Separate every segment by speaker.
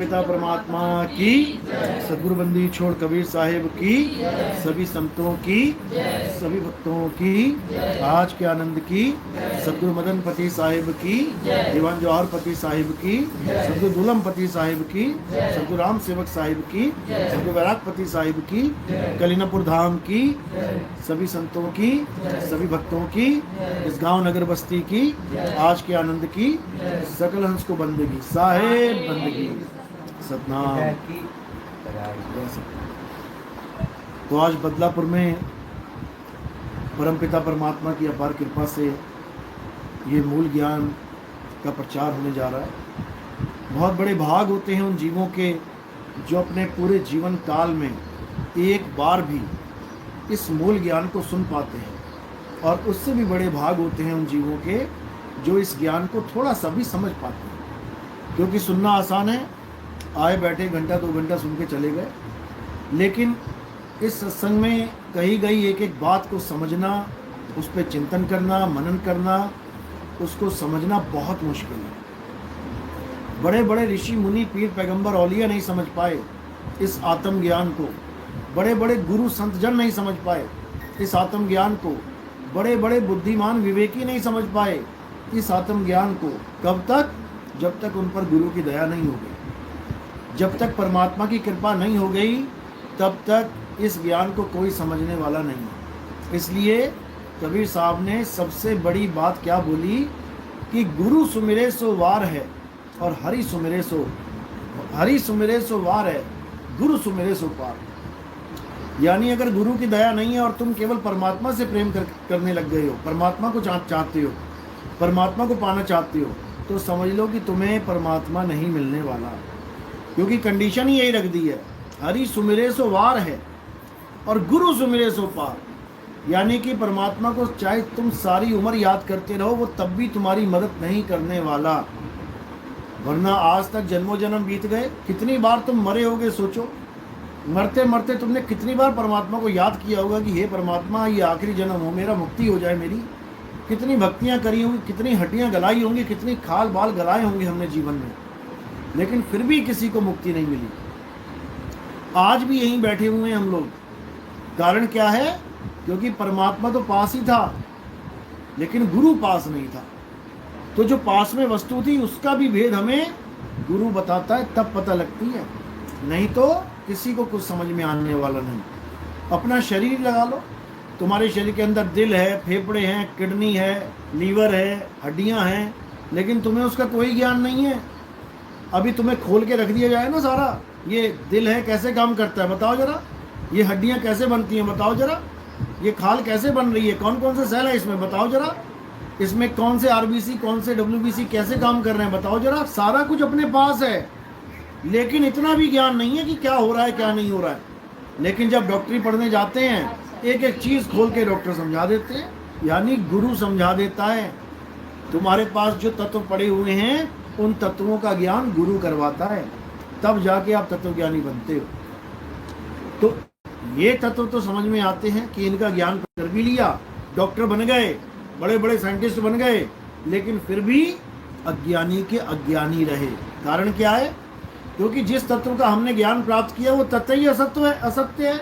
Speaker 1: परमपिता परमात्मा की, सद्गुरु बंदी छोड़ कबीर साहिब की, सभी संतों की, सभी भक्तों की, आज के आनंद की, सद्गुरु मदन पति साहिब की, दीवान जवाहर पति साहिब की, सद्गुरु दुलम पति साहिब की, सद्गुरु राम सेवक साहिब की, सद्गुरु वैराग पति साहिब की, कलीनापुर धाम की, सभी संतों की, सभी भक्तों की, इस गांव नगर बस्ती की, आज के आनंद की, सकल हंस को बंदगी साहेब बंदगी सतनाम। तो आज बदलापुर में परमपिता परमात्मा की अपार कृपा से ये मूल ज्ञान का प्रचार होने जा रहा है। बहुत बड़े भाग होते हैं उन जीवों के जो अपने पूरे जीवन काल में एक बार भी इस मूल ज्ञान को सुन पाते हैं, और उससे भी बड़े भाग होते हैं उन जीवों के जो इस ज्ञान को थोड़ा सा भी समझ पाते हैं। क्योंकि सुनना आसान है, आए बैठे घंटा 2 घंटा सुन के चले गए, लेकिन इस सत्संग में कही गई एक एक बात को समझना, उस पर चिंतन करना, मनन करना, उसको समझना बहुत मुश्किल है। बड़े बड़े ऋषि मुनि पीर पैगंबर औलिया नहीं समझ पाए इस आत्मज्ञान को, बड़े बड़े गुरु संत जन नहीं समझ पाए इस आत्मज्ञान को, बड़े बड़े बुद्धिमान विवेकी नहीं समझ पाए इस आत्मज्ञान को। कब तक? जब तक उन पर गुरु की दया नहीं हो गई, जब तक परमात्मा की कृपा नहीं हो गई, तब तक इस ज्ञान को कोई समझने वाला नहीं है। इसलिए कबीर साहब ने सबसे बड़ी बात क्या बोली कि गुरु सुमिरे सो वार है और हरि सुमिरे सो वार है, गुरु सुमिरे सो पार। यानी अगर गुरु की दया नहीं है और तुम केवल परमात्मा से प्रेम करने लग गए हो, परमात्मा को चाहते हो, परमात्मा को पाना चाहते हो, तो समझ लो कि तुम्हें परमात्मा नहीं मिलने वाला। क्योंकि कंडीशन ही यही रख दी है, हरि सुमिरे सो वार है और गुरु सुमिरे सो पार। यानी कि परमात्मा को चाहे तुम सारी उम्र याद करते रहो, वो तब भी तुम्हारी मदद नहीं करने वाला। वरना आज तक जन्मों जन्म बीत गए, कितनी बार तुम मरे होगे सोचो। मरते मरते तुमने कितनी बार परमात्मा को याद किया होगा कि हे परमात्मा, ये आखिरी जन्म हो, मेरा मुक्ति हो जाए मेरी। कितनी भक्तियां करी होंगी, कितनी हड्डियां गलाई होंगी, कितनी खाल बाल गलाए होंगे हमने जीवन में, लेकिन फिर भी किसी को मुक्ति नहीं मिली। आज भी यहीं बैठे हुए हैं हम लोग। कारण क्या है? क्योंकि परमात्मा तो पास ही था, लेकिन गुरु पास नहीं था। तो जो पास में वस्तु थी उसका भी भेद हमें गुरु बताता है, तब पता लगती है, नहीं तो किसी को कुछ समझ में आने वाला नहीं। अपना शरीर लगा लो, तुम्हारे शरीर के अंदर दिल है, फेफड़े हैं, किडनी है, लीवर है, हड्डियां हैं, लेकिन तुम्हें उसका कोई ज्ञान नहीं है। अभी तुम्हें खोल के रख दिया जाए ना सारा, ये दिल है कैसे काम करता है बताओ जरा, ये हड्डियां कैसे बनती हैं बताओ जरा, ये खाल कैसे बन रही है, कौन कौन से सेल है इसमें बताओ जरा, इसमें कौन से आरबीसी कौन से डब्ल्यूबीसी कैसे काम कर रहे हैं बताओ जरा। सारा कुछ अपने पास है, लेकिन इतना भी ज्ञान नहीं है कि क्या हो रहा है क्या नहीं हो रहा है। लेकिन जब डॉक्टरी पढ़ने जाते हैं, एक एक चीज़ खोल के डॉक्टर समझा देते हैं, यानी गुरु समझा देता है। तुम्हारे पास जो तत्व पड़े हुए हैं, उन तत्वों का ज्ञान गुरु करवाता है, तब जाके आप तत्वज्ञानी बनते हो। तो ये तत्व तो समझ में आते हैं कि इनका ज्ञान कर भी लिया, डॉक्टर बन गए, बड़े बड़े साइंटिस्ट बन गए, लेकिन फिर भी अज्ञानी के अज्ञानी रहे। कारण क्या है? क्योंकि जिस तत्व का हमने ज्ञान प्राप्त किया वो तत्व ही असत्य है,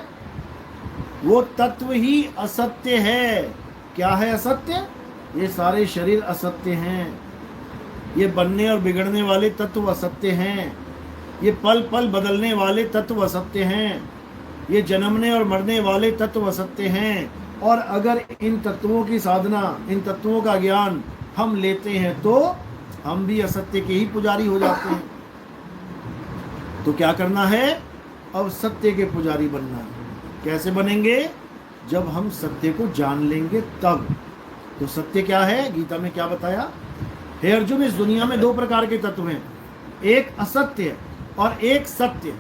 Speaker 1: वो तत्व ही असत्य है। क्या है असत्य? ये सारे शरीर असत्य हैं, ये बनने और बिगड़ने वाले तत्व असत्य हैं, ये पल पल बदलने वाले तत्व असत्य हैं, ये जन्मने और मरने वाले तत्व असत्य हैं। और अगर इन तत्वों की साधना, इन तत्वों का ज्ञान हम लेते हैं तो हम भी असत्य के ही पुजारी हो जाते हैं। तो क्या करना है? अब सत्य के पुजारी बनना है। कैसे बनेंगे? जब हम सत्य को जान लेंगे तब। तो सत्य क्या है? गीता में क्या बताया? हे अर्जुन, इस दुनिया में 2 प्रकार के तत्व हैं, एक असत्य और एक सत्य।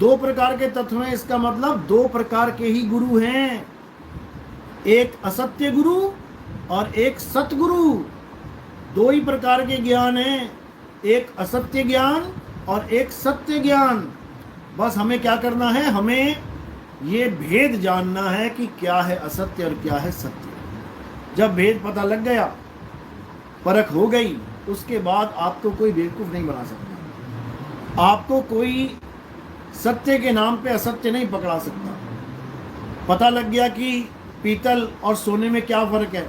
Speaker 1: 2 प्रकार के तत्व हैं, इसका मतलब 2 प्रकार के ही गुरु हैं, एक असत्य गुरु और एक सतगुरु। 2 ही प्रकार के ज्ञान हैं, एक असत्य ज्ञान और एक सत्य ज्ञान। बस हमें क्या करना है? हमें ये भेद जानना है कि क्या है असत्य और क्या है सत्य। जब भेद पता लग गया, परख हो गई, उसके बाद आपको कोई बेवकूफ़ नहीं बना सकता। आपको कोई सत्य के नाम पे असत्य नहीं पकड़ा सकता। पता लग गया कि पीतल और सोने में क्या फ़र्क है।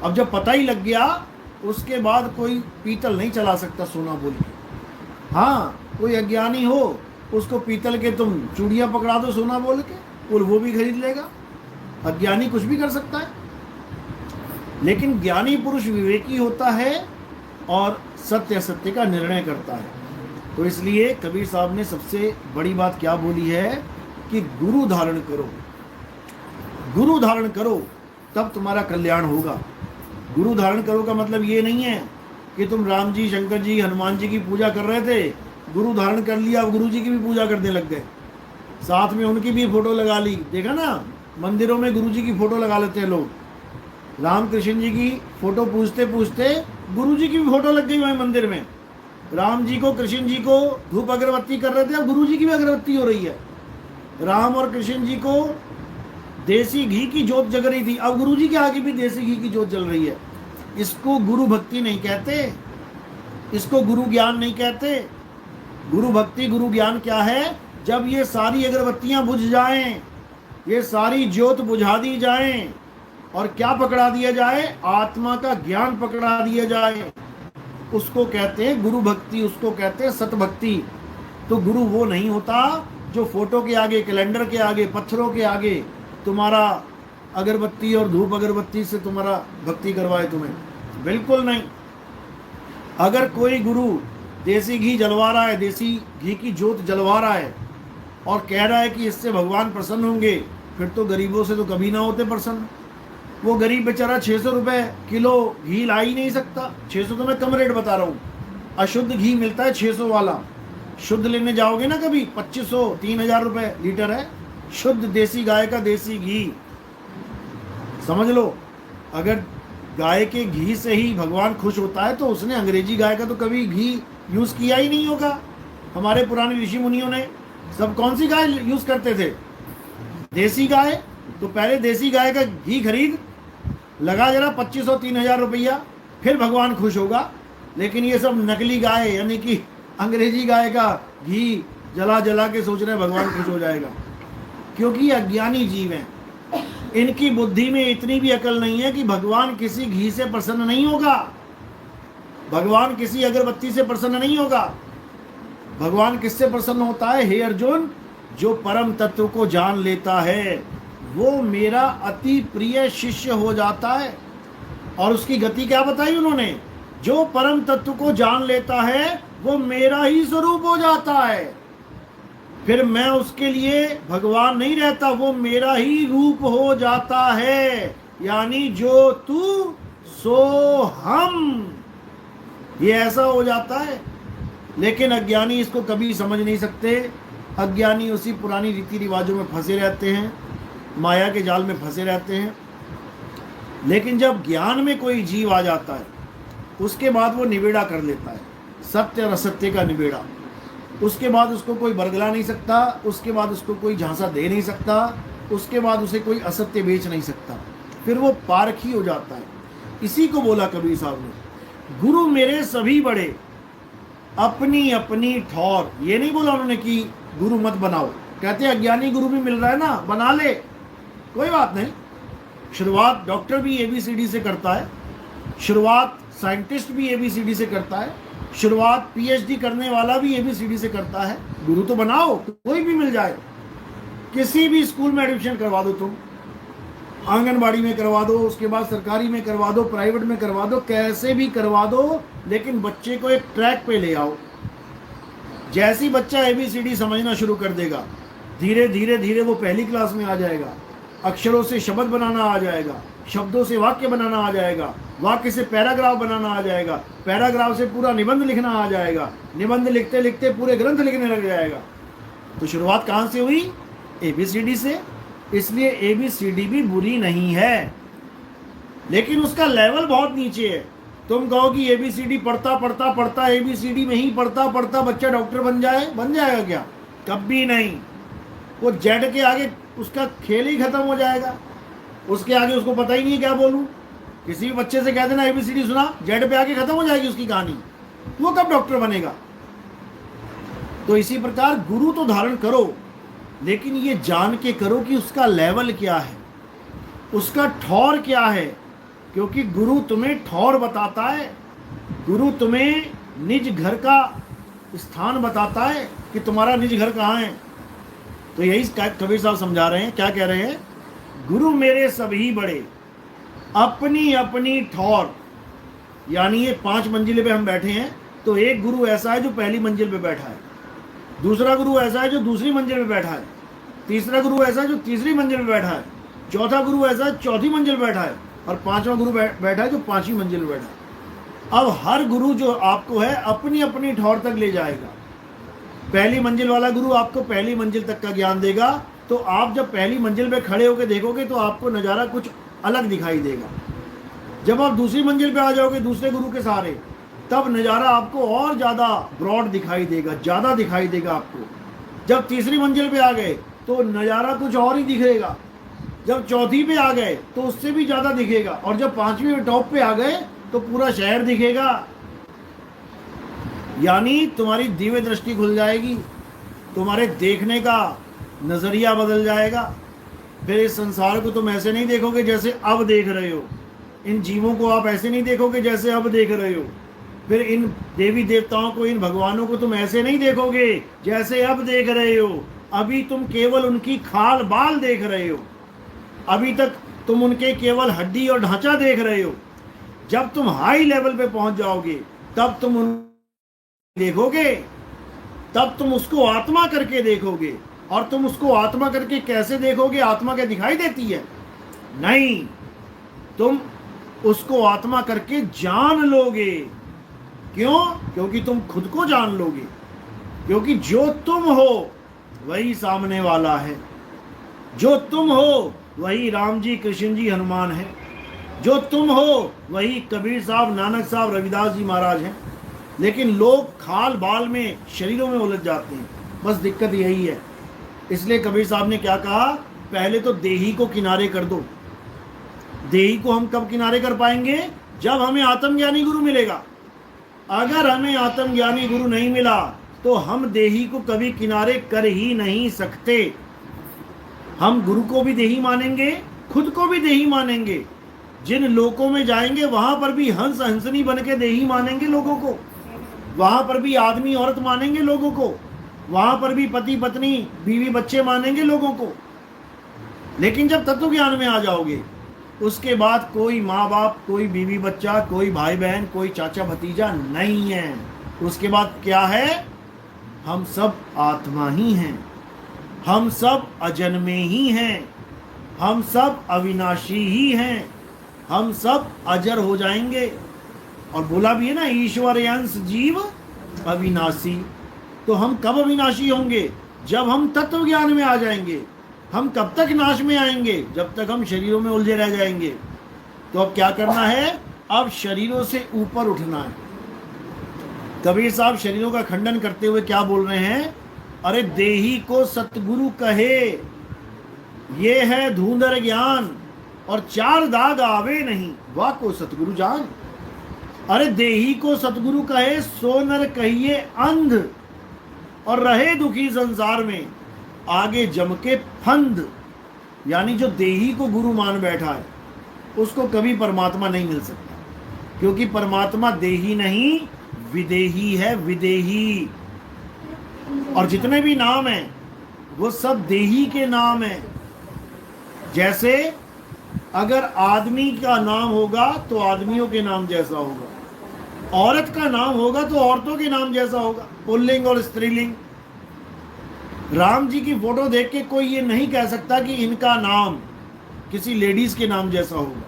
Speaker 1: अब जब पता ही लग गया, उसके बाद कोई पीतल नहीं चला सकता सोना बोल के। हाँ, कोई अज्ञानी हो उसको पीतल के तुम चूड़ियाँ पकड़ा दो सोना बोल के, और वो भी खरीद लेगा। अज्ञानी कुछ भी कर सकता है। लेकिन ज्ञानी पुरुष विवेकी होता है और सत्य असत्य का निर्णय करता है। तो इसलिए कबीर साहब ने सबसे बड़ी बात क्या बोली है कि गुरु धारण करो, गुरु धारण करो, तब तुम्हारा कल्याण होगा। गुरु धारण करो का मतलब ये नहीं है कि तुम राम जी, शंकर जी, हनुमान जी की पूजा कर रहे थे, गुरु धारण कर लिया, अब गुरु जी की भी पूजा करने लग गए, साथ में उनकी भी फोटो लगा ली। देखा ना, मंदिरों में गुरु जी की फोटो लगा लेते हैं लोग। राम कृष्ण जी की फोटो पूछते पूछते गुरु जी की भी फोटो लग गई वहीं मंदिर में। राम जी को, कृष्ण जी को धूप अगरबत्ती कर रहे थे, अब गुरु जी की भी अगरबत्ती हो रही है। राम और कृष्ण जी को देसी घी की जोत जग रही थी, अब गुरु जी के आगे भी देसी घी की जोत जल रही है। इसको गुरु भक्ति नहीं कहते, इसको गुरु ज्ञान नहीं कहते। गुरु भक्ति, गुरु ज्ञान क्या है? जब ये सारी अगरबत्तियां बुझ जाएं, ये सारी ज्योत बुझा दी जाएं, और क्या पकड़ा दिया जाए? आत्मा का ज्ञान पकड़ा दिया जाए, उसको कहते हैं गुरु भक्ति, उसको कहते हैं सत भक्ति। तो गुरु वो नहीं होता जो फोटो के आगे, कैलेंडर के आगे, पत्थरों के आगे तुम्हारा अगरबत्ती और धूप अगरबत्ती से तुम्हारा भक्ति करवाए तुम्हें, बिल्कुल नहीं। अगर कोई गुरु देसी घी जलवा रहा है, देसी घी की जोत जलवा रहा है और कह रहा है कि इससे भगवान प्रसन्न होंगे, फिर तो गरीबों से तो कभी ना होते प्रसन्न। वो गरीब बेचारा 600 रुपये किलो घी ला ही नहीं सकता। 600 तो मैं कम रेट बता रहा हूँ, अशुद्ध घी मिलता है 600 वाला। शुद्ध लेने जाओगे ना कभी, 2500 3000 रुपये लीटर है शुद्ध देसी गाय का देसी घी। समझ लो, अगर गाय के घी से ही भगवान खुश होता है तो उसने अंग्रेजी गाय का तो कभी घी यूज़ किया ही नहीं होगा। हमारे पुराने ऋषि मुनियों ने सब कौन सी गाय यूज़ करते थे? देसी गाय। तो पहले देसी गाय का घी खरीद, लगा जरा 2500 3000 रुपया, फिर भगवान खुश होगा। लेकिन ये सब नकली गाय, यानी कि अंग्रेजी गाय का घी जला जला के सोच रहे हैं भगवान खुश हो जाएगा, क्योंकि अज्ञानी जीव हैं। इनकी बुद्धि में इतनी भी अकल नहीं है कि भगवान किसी घी से प्रसन्न नहीं होगा, भगवान किसी अगरबत्ती से प्रसन्न नहीं होगा। भगवान किससे प्रसन्न होता है? हे अर्जुन, जो परम तत्व को जान लेता है वो मेरा अति प्रिय शिष्य हो जाता है। और उसकी गति क्या बताई उन्होंने? जो परम तत्व को जान लेता है वो मेरा ही स्वरूप हो जाता है। फिर मैं उसके लिए भगवान नहीं रहता, वो मेरा ही रूप हो जाता है। यानी जो तू सो हम, ये ऐसा हो जाता है। लेकिन अज्ञानी इसको कभी समझ नहीं सकते। अज्ञानी उसी पुरानी रीति रिवाजों में फंसे रहते हैं, माया के जाल में फंसे रहते हैं। लेकिन जब ज्ञान में कोई जीव आ जाता है, उसके बाद वो निबेड़ा कर लेता है, सत्य और असत्य का निबेड़ा। उसके बाद उसको कोई बरगला नहीं सकता, उसके बाद उसको कोई झांसा दे नहीं सकता, उसके बाद उसे कोई असत्य बेच नहीं सकता। फिर वो पारखी हो जाता है। इसी को बोला कबीर साहब ने, गुरु मेरे सभी बड़े, अपनी अपनी ठौर। ये नहीं बोला उन्होंने कि गुरु मत बनाओ। कहते अज्ञानी गुरु भी मिल रहा है ना, बना ले, कोई बात नहीं। शुरुआत डॉक्टर भी ABCD से करता है, शुरुआत साइंटिस्ट भी ABCD से करता है, शुरुआत PhD करने वाला भी ABCD से करता है। गुरु तो बनाओ, कोई भी मिल जाए। किसी भी स्कूल में एडमिशन करवा दो तुम, आंगनबाड़ी में करवा दो, उसके बाद सरकारी में करवा दो, प्राइवेट में करवा दो, कैसे भी करवा दो, लेकिन बच्चे को एक ट्रैक पे ले आओ। जैसी बच्चा ABCD समझना शुरू कर देगा, धीरे धीरे धीरे वो पहली क्लास में आ जाएगा, अक्षरों से शब्द बनाना आ जाएगा, शब्दों से वाक्य बनाना आ जाएगा, वाक्य से पैराग्राफ बनाना आ जाएगा, पैराग्राफ से पूरा निबंध लिखना आ जाएगा, निबंध लिखते लिखते पूरे ग्रंथ लिखने लग जाएगा। तो शुरुआत कहाँ से हुई? ABCD से। इसलिए ABCD भी बुरी नहीं है, लेकिन उसका लेवल बहुत नीचे है। तुम कहो कि ABCD पढ़ता पढ़ता पढ़ता ABCD में ही पढ़ता पढ़ता बच्चा डॉक्टर बन जाएगा क्या? कभी नहीं। वो जेड के आगे उसका खेल ही खत्म हो जाएगा, उसके आगे उसको पता ही नहीं क्या बोलूं। किसी भी बच्चे से कह देना ABCD सुना, जेड पे आके खत्म हो जाएगी उसकी कहानी। वो कब डॉक्टर बनेगा? तो इसी प्रकार गुरु तो धारण करो, लेकिन ये जान के करो कि उसका लेवल क्या है, उसका ठौर क्या है। क्योंकि गुरु तुम्हें ठौर बताता है, गुरु तुम्हें निज घर का स्थान बताता है कि तुम्हारा निज घर कहाँ है। तो यही कबीर साहब समझा रहे हैं। क्या कह रहे हैं? गुरु मेरे सभी बड़े, अपनी अपनी ठौर। यानी ये 5 मंजिले पे हम बैठे हैं, तो एक गुरु ऐसा है जो पहली मंजिल पे बैठा है, दूसरा गुरु ऐसा है जो दूसरी मंजिल पे बैठा है, तीसरा गुरु ऐसा है जो तीसरी मंजिल पे बैठा है, चौथा गुरु ऐसा है चौथी मंजिल पे बैठा है, और 5वां गुरु बैठा है जो 5वीं मंजिल पे बैठा है। अब हर गुरु जो आपको है अपनी अपनी ठौर तक ले जाएगा। पहली मंजिल वाला गुरु आपको पहली मंजिल तक का ज्ञान देगा, तो आप जब पहली मंजिल पे खड़े होकर देखोगे तो आपको नज़ारा कुछ अलग दिखाई देगा। जब आप दूसरी मंजिल पे आ जाओगे दूसरे गुरु के सहारे, तब नज़ारा आपको और ज़्यादा ब्रॉड दिखाई देगा, ज़्यादा दिखाई देगा आपको। जब तीसरी मंजिल पे आ गए तो नज़ारा कुछ और ही दिखेगा, जब चौथी पे आ गए तो उससे भी ज़्यादा दिखेगा, और जब 5वीं टॉप पे आ गए तो पूरा शहर दिखेगा। यानी तुम्हारी दिव्य दृष्टि खुल जाएगी, तुम्हारे देखने का नज़रिया बदल जाएगा। फिर इस संसार को तुम ऐसे नहीं देखोगे जैसे अब देख रहे हो, इन जीवों को आप ऐसे नहीं देखोगे जैसे अब देख रहे हो, फिर इन देवी देवताओं को, इन भगवानों को तुम ऐसे नहीं देखोगे जैसे अब देख रहे हो। अभी तुम केवल उनकी खाल बाल देख रहे हो, अभी तक तुम उनके केवल हड्डी और ढांचा देख रहे हो। जब तुम हाई लेवल पे पहुंच जाओगे तब तुम उन देखोगे, तब तुम उसको आत्मा करके देखोगे। और तुम उसको आत्मा करके कैसे देखोगे? आत्मा क्या दिखाई देती है? नहीं, तुम उसको आत्मा करके जान लोगे। क्यों? क्योंकि तुम खुद को जान लोगे। क्योंकि जो तुम हो वही सामने वाला है, जो तुम हो वही राम जी, कृष्ण जी, हनुमान है, जो तुम हो वही कबीर साहब, नानक साहब, रविदास जी महाराज हैं। लेकिन लोग खाल बाल में, शरीरों में उलझ जाते हैं। बस दिक्कत यही है। इसलिए कबीर साहब ने क्या कहा? पहले तो देही को किनारे कर दो। देही को हम कब किनारे कर पाएंगे? जब हमें आत्मज्ञानी गुरु मिलेगा। अगर हमें आत्मज्ञानी गुरु नहीं मिला तो हम देही को कभी किनारे कर ही नहीं सकते। हम गुरु को भी देही मानेंगे, खुद को भी देही मानेंगे। जिन लोकों में जाएंगे वहां पर भी हंस हंसनी बन के देही मानेंगे लोगों को, वहां पर भी आदमी औरत मानेंगे लोगों को, वहां पर भी पति पत्नी, बीवी बच्चे मानेंगे लोगों को। लेकिन जब तत्व ज्ञान में आ जाओगे, उसके बाद कोई माँ बाप, कोई बीवी बच्चा, कोई भाई बहन, कोई चाचा भतीजा नहीं है। उसके बाद क्या है? हम सब आत्मा ही हैं, हम सब अजन्मे ही हैं, हम सब अविनाशी ही हैं, हम सब अजर हो जाएंगे। और बोला भी है ना, ईश्वरयंश जीव अविनाशी। तो हम कब अविनाशी होंगे? जब हम तत्व ज्ञान में आ जाएंगे। हम कब तक नाश में आएंगे? जब तक हम शरीरों में उलझे रह जाएंगे। तो अब क्या करना है? अब शरीरों से ऊपर उठना है। कबीर साहब शरीरों का खंडन करते हुए क्या बोल रहे हैं? अरे देही को सतगुरु कहे, ये है धुंधर ज्ञान, और 4 दाग आवे नहीं, वाह को सतगुरु जान। अरे देही को सतगुरु कहे, सो नर कहिए अंध, और रहे दुखी संसार में, आगे जम के फंद। यानी जो देही को गुरु मान बैठा है उसको कभी परमात्मा नहीं मिल सकता, क्योंकि परमात्मा देही नहीं विदेही है, विदेही। और जितने भी नाम हैं वो सब देही के नाम हैं। जैसे अगर आदमी का नाम होगा तो आदमियों के नाम जैसा होगा, औरत का नाम होगा तो औरतों के नाम जैसा होगा, पुल्लिंग और स्त्रीलिंग। राम जी की फोटो देख के कोई ये नहीं कह सकता कि इनका नाम किसी लेडीज के नाम जैसा होगा,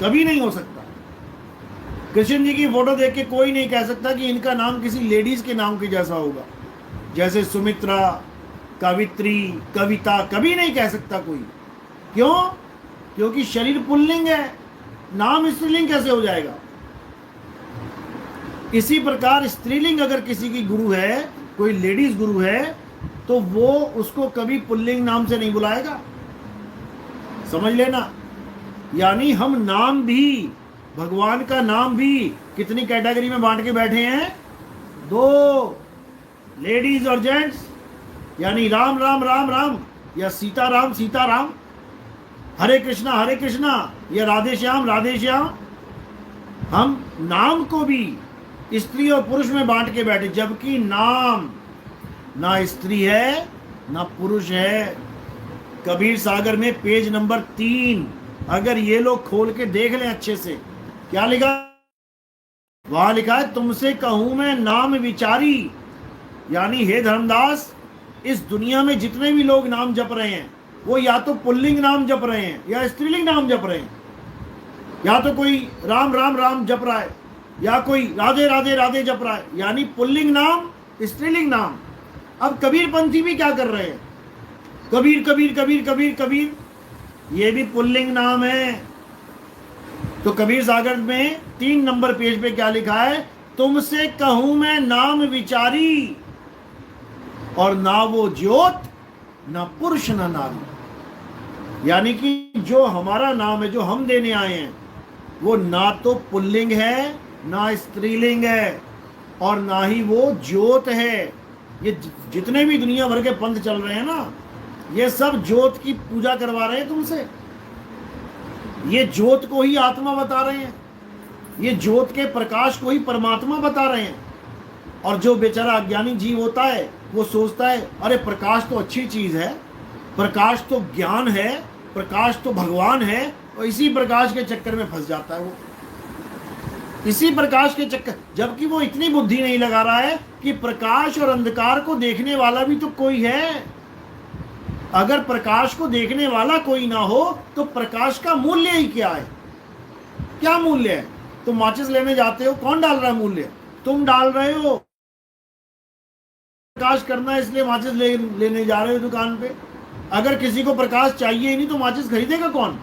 Speaker 1: कभी नहीं हो सकता। कृष्ण जी की फोटो देख के कोई नहीं कह सकता कि इनका नाम किसी लेडीज के नाम के जैसा होगा, जैसे सुमित्रा, कवित्री, कविता, कभी नहीं कह सकता कोई। क्यों? क्योंकि शरीर पुल्लिंग है, नाम स्त्रीलिंग कैसे हो जाएगा? इसी प्रकार स्त्रीलिंग अगर किसी की गुरु है, कोई लेडीज गुरु है, तो वो उसको कभी पुल्लिंग नाम से नहीं बुलाएगा। समझ लेना। यानी हम नाम भी, भगवान का नाम भी कितनी कैटेगरी में बांट के बैठे हैं? 2। लेडीज और जेंट्स, यानी राम राम राम राम या सीताराम सीताराम, हरे कृष्णा या राधे श्याम। हम नाम को भी स्त्री और पुरुष में बांट के बैठे, जबकि नाम ना स्त्री है ना पुरुष है। कबीर सागर में पेज नंबर 3, अगर ये लोग खोल के देख लें अच्छे से, क्या लिखा? वहां लिखा है, तुमसे कहूं मैं नाम विचारी, यानी हे धर्मदास, इस दुनिया में जितने भी लोग नाम जप रहे हैं वो या तो पुल्लिंग नाम जप रहे हैं या स्त्रीलिंग नाम जप रहे हैं। या तो कोई राम राम राम जप रहा है या कोई राधे राधे राधे जप रहा है, यानी पुल्लिंग नाम स्त्रीलिंग नाम। अब कबीर पंथी भी क्या कर रहे हैं? कबीर कबीर कबीर कबीर कबीर, ये भी पुल्लिंग नाम है। तो कबीर सागर में 3 नंबर पेज पे क्या लिखा है? तुमसे कहूं मैं नाम विचारी, और ना वो ज्योत ना पुरुष ना नारी, यानी कि जो हमारा नाम है, जो हम देने आए हैं, वो ना तो पुल्लिंग है ना स्त्रीलिंग है और ना ही वो ज्योत है। ये जितने भी दुनिया भर के पंथ चल रहे हैं ना, ये सब ज्योत की पूजा करवा रहे हैं तुमसे। ये ज्योत को ही आत्मा बता रहे हैं, ये ज्योत के प्रकाश को ही परमात्मा बता रहे हैं। और जो बेचारा अज्ञानी जीव होता है वो सोचता है अरे प्रकाश तो अच्छी चीज है, प्रकाश तो ज्ञान है, प्रकाश तो भगवान है, और इसी प्रकाश के चक्कर में फंस जाता है वो, इसी प्रकाश के चक्कर। जबकि वो इतनी बुद्धि नहीं लगा रहा है कि प्रकाश और अंधकार को देखने वाला भी तो कोई है। अगर प्रकाश को देखने वाला कोई ना हो तो प्रकाश का मूल्य ही क्या है? क्या मूल्य है? तुम माचिस लेने जाते हो, कौन डाल रहा है मूल्य? तुम डाल रहे हो। प्रकाश करना है इसलिए माचिस लेने जा रहे हो दुकान पे। अगर किसी को प्रकाश चाहिए ही नहीं तो माचिस खरीदेगा कौन?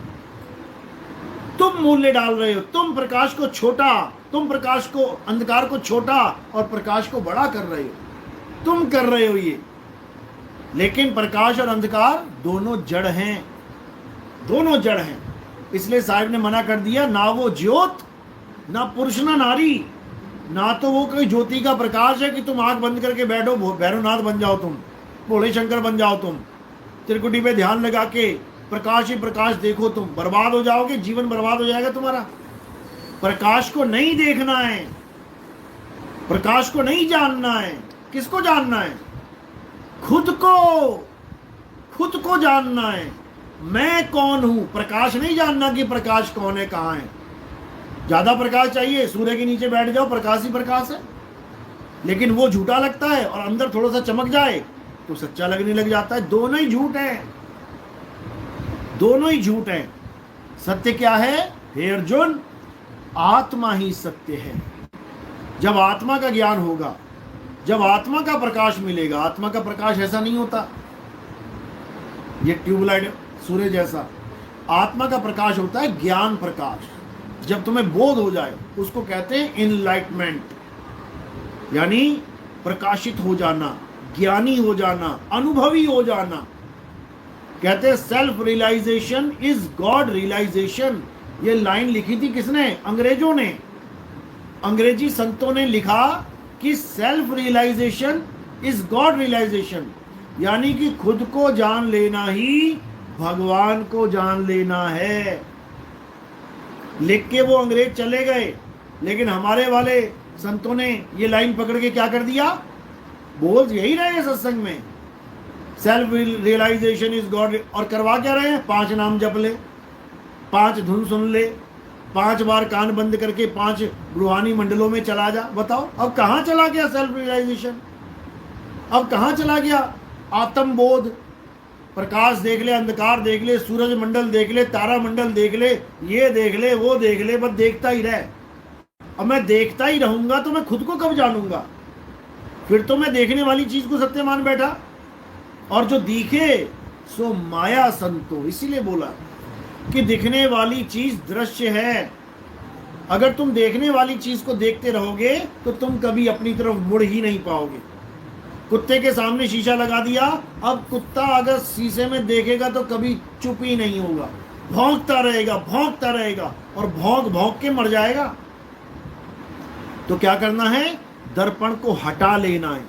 Speaker 1: तुम मूल्य डाल रहे हो, तुम प्रकाश को छोटा, तुम प्रकाश को, अंधकार को छोटा और प्रकाश को बड़ा कर रहे हो, तुम कर रहे हो ये। लेकिन प्रकाश और अंधकार दोनों जड़ हैं, दोनों जड़ हैं। इसलिए साहिब ने मना कर दिया, ना वो ज्योत ना पुरुष ना नारी। ना तो वो कोई ज्योति का प्रकाश है कि तुम आंख बंद करके बैठो, भैरवनाथ बन जाओ, तुम भोले शंकर बन जाओ, तुम त्रिकुटी पे ध्यान लगा के प्रकाश ही प्रकाश देखो, तुम बर्बाद हो जाओगे, जीवन बर्बाद हो जाएगा तुम्हारा। प्रकाश को नहीं देखना है, प्रकाश को नहीं जानना है। किसको जानना है? खुद को जानना है। मैं कौन हूं? प्रकाश नहीं जानना कि प्रकाश कौन है, कहां है। ज्यादा प्रकाश चाहिए, सूर्य के नीचे बैठ जाओ, प्रकाश ही प्रकाश है। लेकिन वो झूठा लगता है और अंदर थोड़ा सा चमक जाए तो सच्चा लगने लग जाता है। दोनों ही झूठ है, दोनों ही झूठ है। सत्य क्या है? हे अर्जुन, आत्मा ही सत्य है। जब आत्मा का ज्ञान होगा, जब आत्मा का प्रकाश मिलेगा, आत्मा का प्रकाश ऐसा नहीं होता ये ट्यूबलाइट सूर्य जैसा। आत्मा का प्रकाश होता है ज्ञान प्रकाश। जब तुम्हें बोध हो जाए उसको कहते हैं इनलाइटमेंट, यानी प्रकाशित हो जाना, ज्ञानी हो जाना, अनुभवी हो जाना। कहते हैं self realization is God realization. ये लाइन लिखी थी किसने? अंग्रेजों ने। अंग्रेजी संतों ने लिखा कि self realization is God realization, यानी कि खुद को जान लेना ही भगवान को जान लेना है। लिख के वो अंग्रेज चले गए, लेकिन हमारे वाले संतों ने ये लाइन पकड़ के क्या कर दिया? बोल यही रहे सत्संग में, सेल्फ रियलाइजेशन इज गॉड। और करवा क्या रहे हैं? 5 नाम जप ले, 5 धुन सुन ले, 5 बार कान बंद करके 5 रूहानी मंडलों में चला जा। बताओ अब कहाँ चला गया सेल्फ रियलाइजेशन? अब कहाँ चला गया आत्म बोध? प्रकाश देख ले, अंधकार देख ले, सूरज मंडल देख ले, तारा मंडल देख ले, ये देख ले, वो देख ले, बस देखता ही रहे। अब मैं देखता ही रहूंगा तो मैं खुद को कब जानूंगा? फिर तो मैं देखने वाली चीज को सत्य मान बैठा। और जो दिखे सो माया संतो, इसीलिए बोला कि दिखने वाली चीज दृश्य है। अगर तुम देखने वाली चीज को देखते रहोगे तो तुम कभी अपनी तरफ मुड़ ही नहीं पाओगे। कुत्ते के सामने शीशा लगा दिया, अब कुत्ता अगर शीशे में देखेगा तो कभी चुप ही नहीं होगा, भौंकता रहेगा और भौंक के मर जाएगा। तो क्या करना है? दर्पण को हटा लेना है।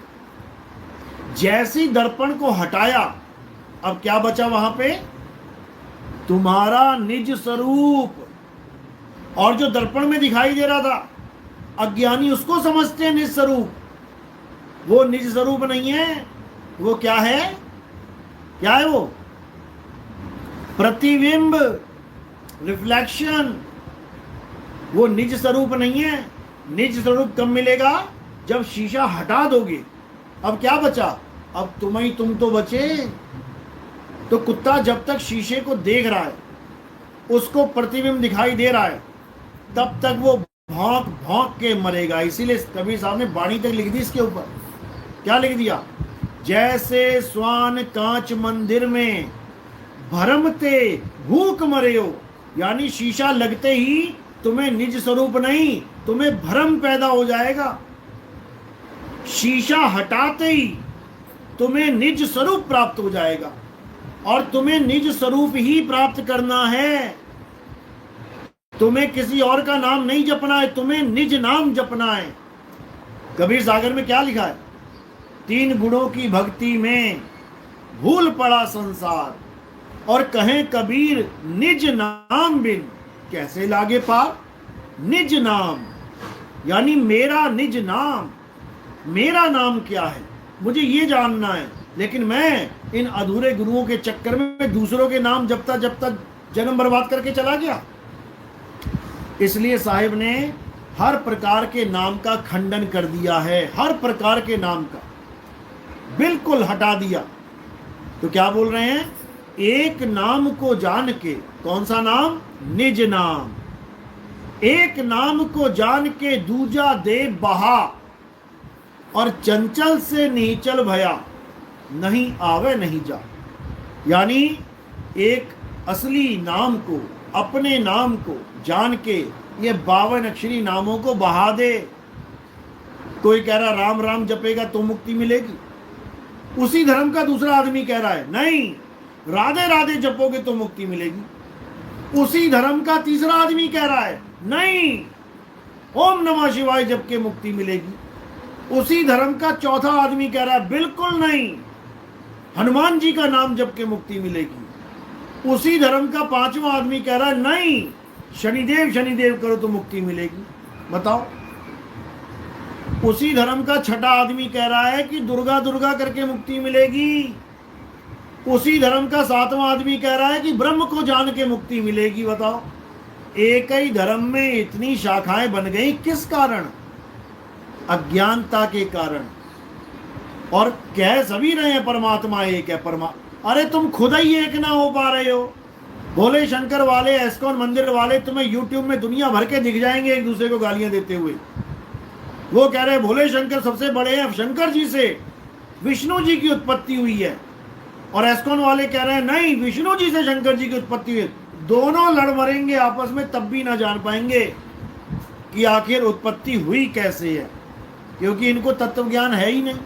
Speaker 1: जैसी दर्पण को हटाया, अब क्या बचा वहां पे? तुम्हारा निज स्वरूप। और जो दर्पण में दिखाई दे रहा था, अज्ञानी उसको समझते हैं निज स्वरूप। वो निज स्वरूप नहीं है। वो क्या है? क्या है वो? प्रतिबिंब, रिफ्लेक्शन। वो निज स्वरूप नहीं है। निज स्वरूप कब मिलेगा? जब शीशा हटा दोगे। अब क्या बचा? अब तुम तो बचे। तो कुत्ता जब तक शीशे को देख रहा है, उसको प्रतिबिंब दिखाई दे रहा है, तब तक वो भौंक भौंक के मरेगा। इसीलिए कबीर साहब ने बाणी तक लिख दी इसके ऊपर। क्या लिख दिया? जैसे स्वान कांच मंदिर में भरमते भूख मरे हो। यानी शीशा लगते ही तुम्हें निज स्वरूप नहीं, तुम्हें भ्रम पैदा हो जाएगा। शीशा हटाते ही तुम्हें निज स्वरूप प्राप्त हो जाएगा। और तुम्हें निज स्वरूप ही प्राप्त करना है। तुम्हें किसी और का नाम नहीं जपना है, तुम्हें निज नाम जपना है। कबीर सागर में क्या लिखा है? 3 गुणों की भक्ति में भूल पड़ा संसार, और कहें कबीर निज नाम बिन कैसे लागे पार। निज नाम यानी मेरा निज नाम। मेरा नाम क्या है मुझे ये जानना है। लेकिन मैं इन अधूरे गुरुओं के चक्कर में दूसरों के नाम जपता जपता जन्म बर्बाद करके चला गया। इसलिए साहिब ने हर प्रकार के नाम का खंडन कर दिया है। हर प्रकार के नाम का बिल्कुल हटा दिया। तो क्या बोल रहे हैं? एक नाम को जान के। कौन सा नाम? निज नाम। एक नाम को जान के दूजा दे बहा, और चंचल से नीचल भया नहीं आवे नहीं जा। यानी एक असली नाम को, अपने नाम को जान के ये 52 अक्षरी नामों को बहा दे। कोई कह रहा राम राम जपेगा तो मुक्ति मिलेगी, उसी धर्म का दूसरा आदमी कह रहा है नहीं राधे राधे जपोगे तो मुक्ति मिलेगी। उसी धर्म का तीसरा आदमी कह रहा है नहीं ओम नमः शिवाय जप के मुक्ति मिलेगी। उसी धर्म का चौथा आदमी कह रहा है बिल्कुल नहीं, हनुमान जी का नाम जप के मुक्ति मिलेगी। उसी धर्म का 5वां आदमी कह रहा है नहीं शनिदेव शनिदेव करो तो मुक्ति मिलेगी। बताओ। उसी धर्म का 6ठा आदमी कह रहा है कि दुर्गा दुर्गा करके मुक्ति मिलेगी। उसी धर्म का 7वां आदमी कह रहा है कि ब्रह्म को जान के मुक्ति मिलेगी। बताओ, एक ही धर्म में इतनी शाखाएं बन गई किस कारण? अज्ञानता के कारण। और कह सभी रहे हैं परमात्मा एक है। अरे तुम खुद ही एक ना हो पा रहे हो। भोले शंकर वाले, एस्कॉन मंदिर वाले तुम्हें यूट्यूब में दुनिया भर के दिख जाएंगे एक दूसरे को गालियां देते हुए। वो कह रहे हैं भोले शंकर सबसे बड़े हैं, शंकर जी से विष्णु जी की उत्पत्ति हुई है। और एस्कॉन वाले कह रहे हैं नहीं विष्णु जी से शंकर जी की उत्पत्ति हुई। दोनों लड़ मरेंगे आपस में, तब भी ना जान पाएंगे कि आखिर उत्पत्ति हुई कैसे है, क्योंकि इनको तत्व ज्ञान है ही नहीं।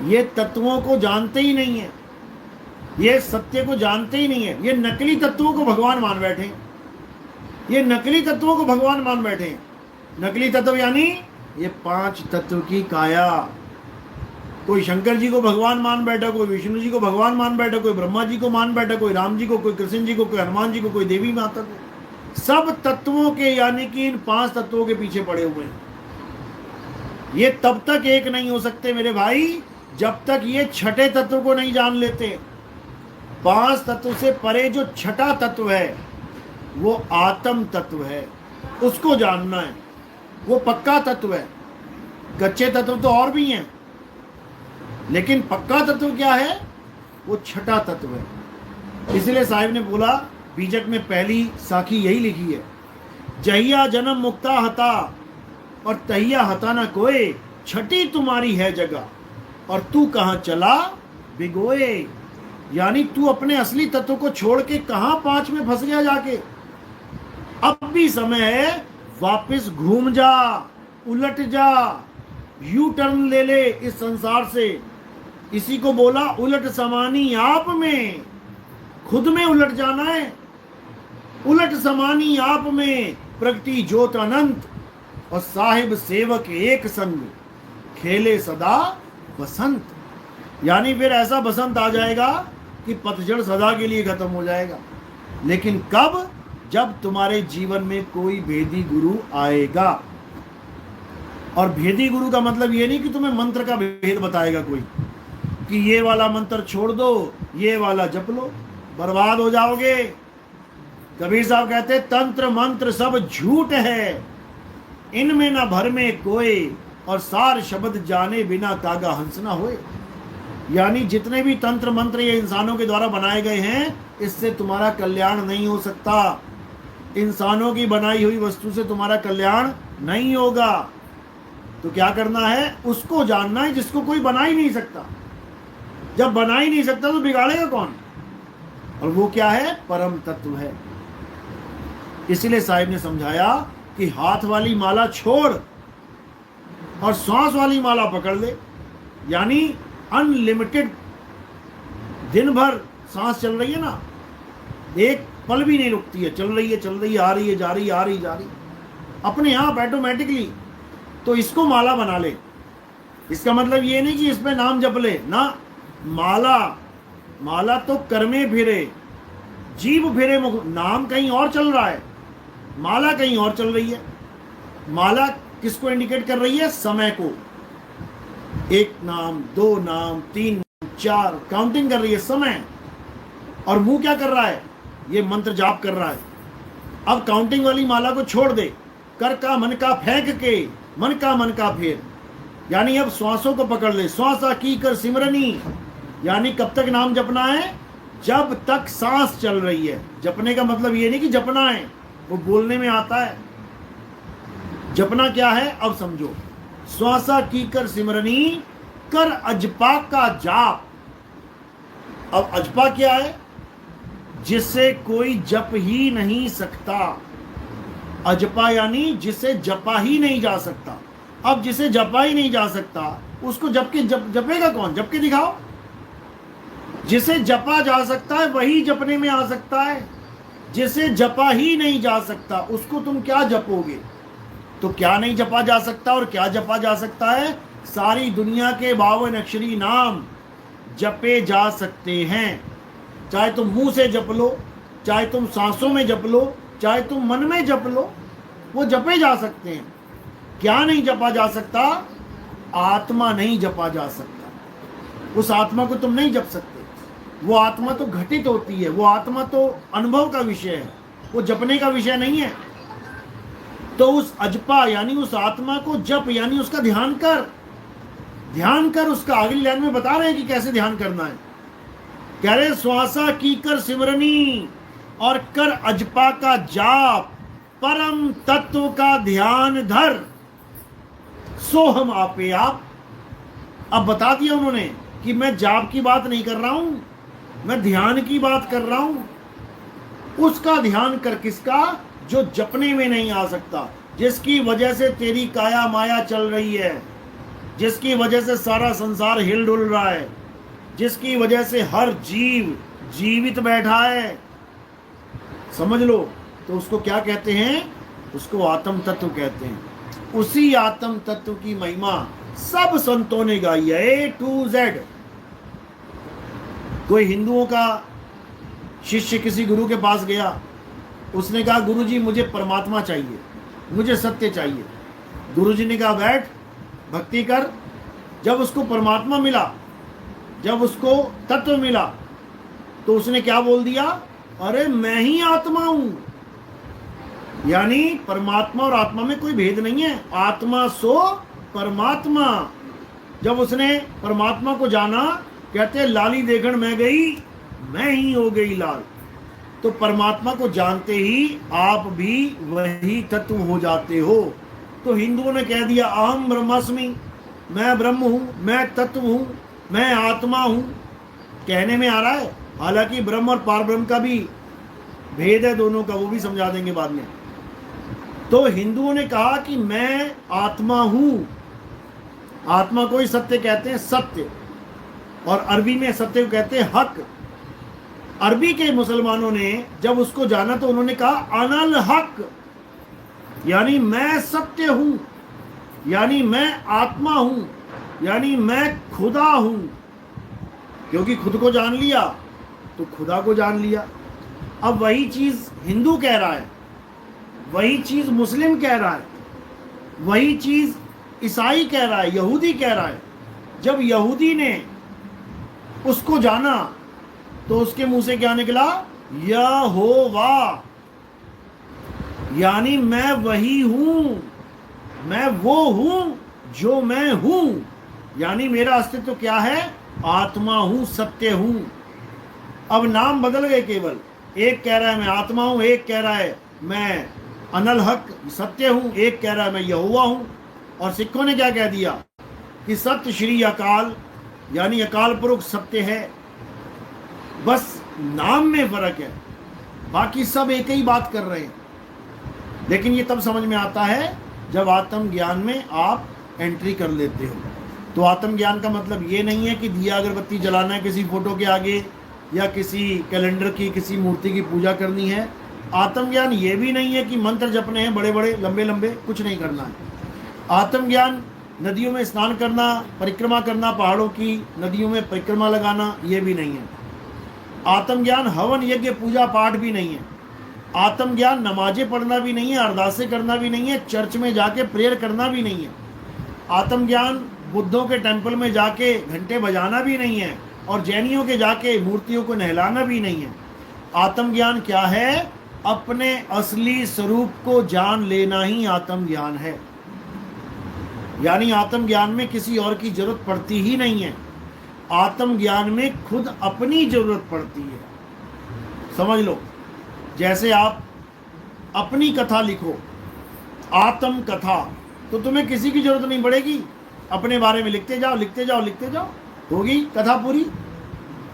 Speaker 1: ये तत्वों को जानते ही नहीं है, ये सत्य को जानते ही नहीं है। ये नकली तत्वों को भगवान मान बैठे हैं। ये नकली तत्वों को भगवान मान बैठे हैं। नकली तत्व यानी ये 5 तत्व की काया। कोई शंकर जी को भगवान मान बैठा, कोई विष्णु जी को भगवान मान बैठा, कोई ब्रह्मा जी को मान बैठा, कोई राम जी को, कोई कृष्ण जी को, कोई हनुमान जी को, कोई देवी माता को। सब तत्वों के यानी कि इन 5 तत्वों के पीछे पड़े हुए हैं। ये तब तक एक नहीं हो सकते मेरे भाई जब तक ये 6ठे तत्व को नहीं जान लेते। 5 तत्व से परे जो 6ठा तत्व है वो आत्म तत्व है, उसको जानना है। वो पक्का तत्व है। कच्चे तत्व तो और भी हैं, लेकिन पक्का तत्व क्या है? वो 6ठा तत्व है। इसलिए साहिब ने बोला, बीजक में पहली साखी यही लिखी है, जहिया जन्म मुक्ता हता और तहिया हता न कोई, 6ठी तुम्हारी है जगह और तू कहाँ चला बिगोए। यानी तू अपने असली तत्व को छोड़ के कहाँ 5 में फंस गया जाके। अब भी समय है, वापस घूम जा, उलट जा, यू टर्न ले ले इस संसार से। इसी को बोला उलट समानी आप में, खुद में उलट जाना है। उलट समानी आप में प्रगति ज्योत अनंत और साहिब सेवक एक संग, खेले सदा बसंत, यानी फिर ऐसा बसंत आ जाएगा कि पतझड़ सदा के लिए खत्म हो जाएगा। लेकिन कब? जब तुम्हारे जीवन में कोई भेदी गुरु आएगा। और भेदी गुरु का मतलब ये नहीं कि तुम्हें मंत्र का भेद बताएगा कोई, कि ये वाला मंत्र छोड़ दो, ये वाला जप लो, बर्बाद हो जाओगे। कबीर साहब कहते तंत्र मंत्र सब झूठ है, इनमें ना भर में कोई, और सार शब्द जाने बिना कागा हंस ना होए। यानी जितने भी तंत्र मंत्र ये इंसानों के द्वारा बनाए गए हैं, इससे तुम्हारा कल्याण नहीं हो सकता। इंसानों की बनाई हुई वस्तु से तुम्हारा कल्याण नहीं होगा। तो क्या करना है? उसको जानना है जिसको कोई बना ही नहीं सकता। जब बना ही नहीं सकता तो बिगाड़ेगा कौन? और वो क्या है? परम तत्व है। इसलिए साहिब ने समझाया कि हाथ वाली माला छोड़ और सांस वाली माला पकड़ ले। यानी अनलिमिटेड, दिन भर सांस चल रही है ना, एक पल भी नहीं रुकती है, चल रही है, आ रही है, जा रही है, आ रही जा रही, अपने आप ऑटोमेटिकली। तो इसको माला बना ले। इसका मतलब ये नहीं कि इसमें नाम जप ले ना। माला तो कर्मे फिरे, जीव फिरे, नाम कहीं और चल रहा है, माला कहीं और चल रही है। माला किसको इंडिकेट कर रही है? समय को। एक नाम, दो नाम, तीन, चार, काउंटिंग कर रही है समय। और मुंह क्या कर रहा है? ये मंत्र जाप कर रहा है। अब काउंटिंग वाली माला को छोड़ दे, कर का मन का फेंक के मन का फेर। यानी अब श्वासों को पकड़ ले, श्वासा की कर सिमरनी। यानी कब तक नाम जपना है? जब तक सांस चल रही है। जपने का मतलब ये नहीं कि जपना है, वो बोलने में आता है। जपना क्या है अब समझो। श्वासा की कर सिमरनी, कर अजपा का जाप। अब अजपा क्या है? जिससे कोई जप ही नहीं सकता। अजपा यानी जिसे जपा ही नहीं जा सकता। अब जिसे जपा ही नहीं जा सकता उसको जपेगा कौन? जप के दिखाओ। जिसे जपा जा सकता है वही जपने में आ सकता है। जिसे जपा ही नहीं जा सकता उसको तुम क्या जपोगे? तो क्या नहीं जपा जा सकता और क्या जपा जा सकता है? सारी दुनिया के 52 अक्षरी नाम जपे जा सकते हैं। चाहे तुम मुंह से जप लो, चाहे तुम सांसों में जप लो, चाहे तुम मन में जप लो, वो जपे जा सकते हैं। क्या नहीं जपा जा सकता? आत्मा नहीं जपा जा सकता। उस आत्मा को तुम नहीं जप सकते। वो आत्मा तो घटित होती है, वो आत्मा तो अनुभव का विषय है, वो जपने का विषय नहीं है। तो उस अजपा यानी उस आत्मा को जप, यानी उसका ध्यान कर। ध्यान कर, उसका अगली लाइन में बता रहे हैं कि कैसे ध्यान करना है। कह रहे श्वासा की कर सिमरनी और कर अजपा का जाप, परम तत्व का ध्यान धर, सो हम आपे आप। अब बता दिया उन्होंने कि मैं जाप की बात नहीं कर रहा हूं, मैं ध्यान की बात कर रहा हूं। उसका ध्यान कर। किसका? जो जपने में नहीं आ सकता, जिसकी वजह से तेरी काया माया चल रही है, जिसकी वजह से सारा संसार हिल डुल रहा है, जिसकी वजह से हर जीव जीवित बैठा है, समझ लो। तो उसको क्या कहते हैं? उसको आत्म तत्व कहते हैं। उसी आत्म तत्व की महिमा सब संतों ने गाई है, A to Z। कोई हिंदुओं का शिष्य किसी गुरु के पास गया, उसने कहा गुरुजी मुझे परमात्मा चाहिए, मुझे सत्य चाहिए। गुरुजी ने कहा बैठ, भक्ति कर। जब उसको परमात्मा मिला, जब उसको तत्व मिला, तो उसने क्या बोल दिया? अरे मैं ही आत्मा हूं। यानी परमात्मा और आत्मा में कोई भेद नहीं है। आत्मा सो परमात्मा। जब उसने परमात्मा को जाना, कहते लाली देखण मैं गई, मैं ही हो गई लाल। तो परमात्मा को जानते ही आप भी वही तत्व हो जाते हो। तो हिंदुओं ने कह दिया अहम ब्रह्मास्मि, मैं ब्रह्म हूं, मैं तत्व हूं, मैं आत्मा हूं। कहने में आ रहा है, हालांकि ब्रह्म और पारब्रह्म का भी भेद है दोनों का, वो भी समझा देंगे बाद में। तो हिंदुओं ने कहा कि मैं आत्मा हूं। आत्मा को ही सत्य कहते हैं, सत्य। और अरबी में सत्य को कहते हैं हक। अरबी के मुसलमानों ने जब उसको जाना तो उन्होंने कहा अनल हक, यानी मैं सत्य हूं, यानी मैं आत्मा हूं। यानी मैं खुदा हूं, क्योंकि खुद को जान लिया तो खुदा को जान लिया। अब वही चीज हिंदू कह रहा है, वही चीज मुस्लिम कह रहा है, वही चीज ईसाई कह रहा है, यहूदी कह रहा है। जब यहूदी ने उसको जाना तो उसके मुंह से क्या निकला? यहोवा, यानी मैं वही हूं, मैं वो हूं जो मैं हूं। यानी मेरा अस्तित्व क्या है? आत्मा हूं, सत्य हूं। अब नाम बदल गए केवल, एक कह रहा है मैं आत्मा हूं, एक कह रहा है मैं अनल हक सत्य हूं, एक कह रहा है मैं यहोवा हूं। और सिखों ने क्या कह दिया कि सत्य श्री अकाल, यानी अकाल पुरुष सत्य है। बस नाम में फर्क है, बाकी सब एक ही बात कर रहे हैं। लेकिन ये तब समझ में आता है जब आत्मज्ञान में आप एंट्री कर लेते हो। तो आत्मज्ञान का मतलब ये नहीं है कि दिया अगरबत्ती जलाना है किसी फोटो के आगे, या किसी कैलेंडर की, किसी मूर्ति की पूजा करनी है। आत्मज्ञान ये भी नहीं है कि मंत्र जपने हैं बड़े बड़े लंबे लंबे, कुछ नहीं करना है। आत्मज्ञान नदियों में स्नान करना, परिक्रमा करना, पहाड़ों की नदियों में परिक्रमा लगाना, ये भी नहीं है। आत्मज्ञान हवन यज्ञ पूजा पाठ भी नहीं है। आत्मज्ञान नमाजें पढ़ना भी नहीं है, अरदासें करना भी नहीं है, चर्च में जाके प्रेयर करना भी नहीं है। आत्मज्ञान बुद्धों के टेंपल में जाके घंटे बजाना भी नहीं है, और जैनियों के जाके मूर्तियों को नहलाना भी नहीं है। आत्मज्ञान क्या है? अपने असली स्वरूप को जान लेना ही आत्मज्ञान है। यानी आत्मज्ञान में किसी और की जरूरत पड़ती ही नहीं है। आत्मज्ञान में खुद अपनी जरूरत पड़ती है। समझ लो, जैसे आप अपनी कथा लिखो, आत्म कथा, तो तुम्हें किसी की जरूरत नहीं पड़ेगी। अपने बारे में लिखते जाओ, लिखते जाओ, लिखते जाओ, होगी कथा पूरी।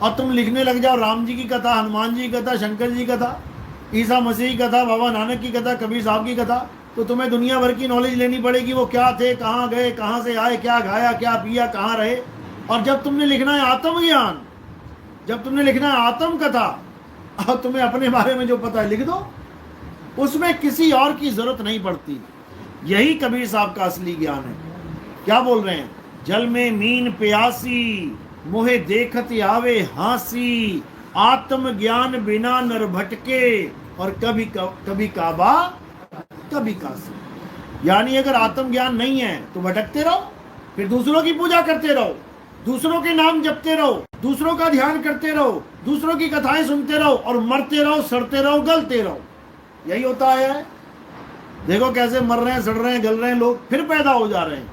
Speaker 1: और तुम लिखने लग जाओ राम जी की कथा, हनुमान जी की कथा, शंकर जी की कथा, ईसा मसीह की कथा, बाबा नानक की कथा, कबीर साहब की कथा, तो तुम्हें दुनिया भर की नॉलेज लेनी पड़ेगी। वो क्या थे, कहाँ गए, कहाँ से आए, क्या खाया, क्या पिया, कहाँ रहे। और जब तुमने लिखना है आत्मज्ञान, जब तुमने लिखना है आत्म कथा, और तुम्हें अपने बारे में जो पता है लिख दो, उसमें किसी और की जरूरत नहीं पड़ती। यही कबीर साहब का असली ज्ञान है। क्या बोल रहे हैं? जल में मीन प्यासी, मोहे देखत आवे हासी, आत्म ज्ञान बिना नर भटके, और कभी कभी काबा कभी काशी। यानी अगर आत्मज्ञान नहीं है तो भटकते रहो, फिर दूसरों की पूजा करते रहो, दूसरों के नाम जपते रहो, दूसरों का ध्यान करते रहो, दूसरों की कथाएं सुनते रहो, और मरते रहो, सड़ते रहो, गलते रहो। यही होता है। देखो कैसे मर रहे हैं, सड़ रहे हैं, गल रहे हैं लोग, फिर पैदा हो जा रहे हैं।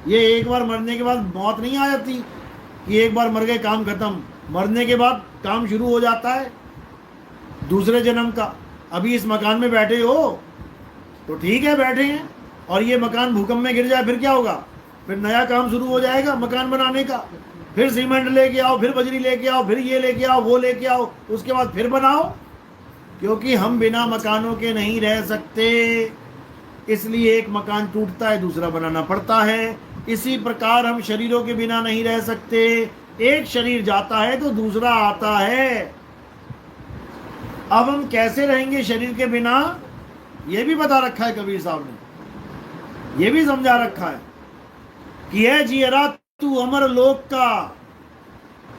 Speaker 1: ये एक बार मरने के बाद मौत नहीं आ जाती कि एक बार मर गए काम खत्म। मरने के बाद काम शुरू हो जाता है दूसरे जन्म का। अभी इस मकान में बैठे हो तो ठीक है, बैठे हैं, और ये मकान भूकंप में गिर जाए फिर क्या होगा? फिर नया काम शुरू हो जाएगा मकान बनाने का। फिर सीमेंट लेके आओ, फिर बजरी लेके आओ, फिर ये लेके आओ, वो लेके आओ, उसके बाद फिर बनाओ। क्योंकि हम बिना मकानों के नहीं रह सकते, इसलिए एक मकान टूटता है, दूसरा बनाना पड़ता है। इसी प्रकार हम शरीरों के बिना नहीं रह सकते। एक शरीर जाता है तो दूसरा आता है। अब हम कैसे रहेंगे शरीर के बिना, ये भी बता रखा है कबीर साहब ने, ये भी समझा रखा है कि है जियरा तू अमर लोक का,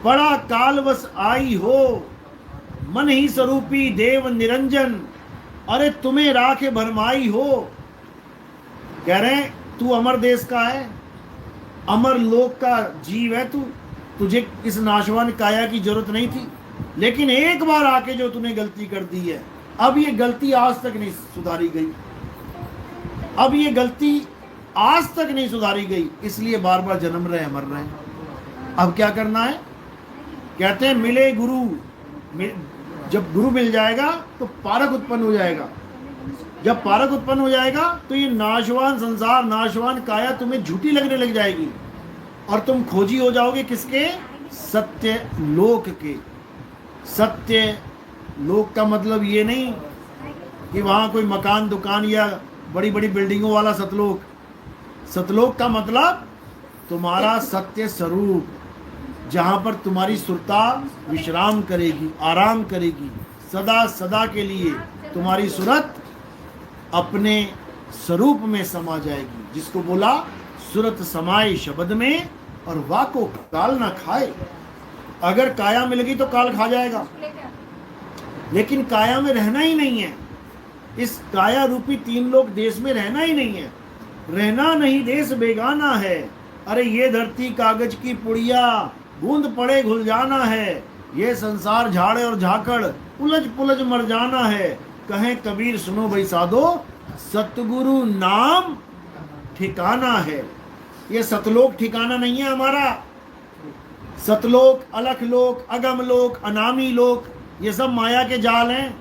Speaker 1: बड़ा कालवश आई हो, मन ही स्वरूपी देव निरंजन, अरे तुम्हें राखे भरमाई हो। कह रहे हैं तू अमर देश का है, अमर लोक का जीव है तू, तुझे इस नाशवान काया की जरूरत नहीं थी। लेकिन एक बार आके जो तूने गलती कर दी है, अब ये गलती आज तक नहीं सुधारी गई, अब ये गलती आज तक नहीं सुधारी गई, इसलिए बार बार जन्म रहे हैं, मर रहे हैं। अब क्या करना है? कहते हैं मिले गुरु, जब गुरु मिल जाएगा तो पारक उत्पन्न हो जाएगा। जब पारक उत्पन्न हो जाएगा तो ये नाशवान संसार, नाशवान काया तुम्हें झूठी लगने लग जाएगी, और तुम खोजी हो जाओगे किसके? सत्य लोक के। सत्य लोक का मतलब ये नहीं कि वहाँ कोई मकान दुकान या बड़ी बड़ी बिल्डिंगों वाला सतलोक। सतलोक का मतलब तुम्हारा सत्य स्वरूप, जहाँ पर तुम्हारी सुरता विश्राम करेगी, आराम करेगी, सदा सदा के लिए तुम्हारी सुरत अपने स्वरूप में समा जाएगी, जिसको बोला सुरत समाए शब्द में और वाको काल ना खाए। अगर काया मिल गई तो काल खा जाएगा, लेकिन काया में रहना ही नहीं है। इस काया रूपी तीन लोक देश में रहना ही नहीं है। रहना नहीं देश बेगाना है। अरे ये धरती कागज की पुड़िया, बूंद पड़े घुल जाना है। ये संसार झाड़े और झाकड़, उलझ पुलझ मर जाना है। कहें कबीर सुनो भाई साधो, सतगुरु नाम ठिकाना है। ये सतलोक ठिकाना नहीं है हमारा। सतलोक, अलख लोक, अगम लोक, अनामी लोक, ये सब माया के जाल हैं।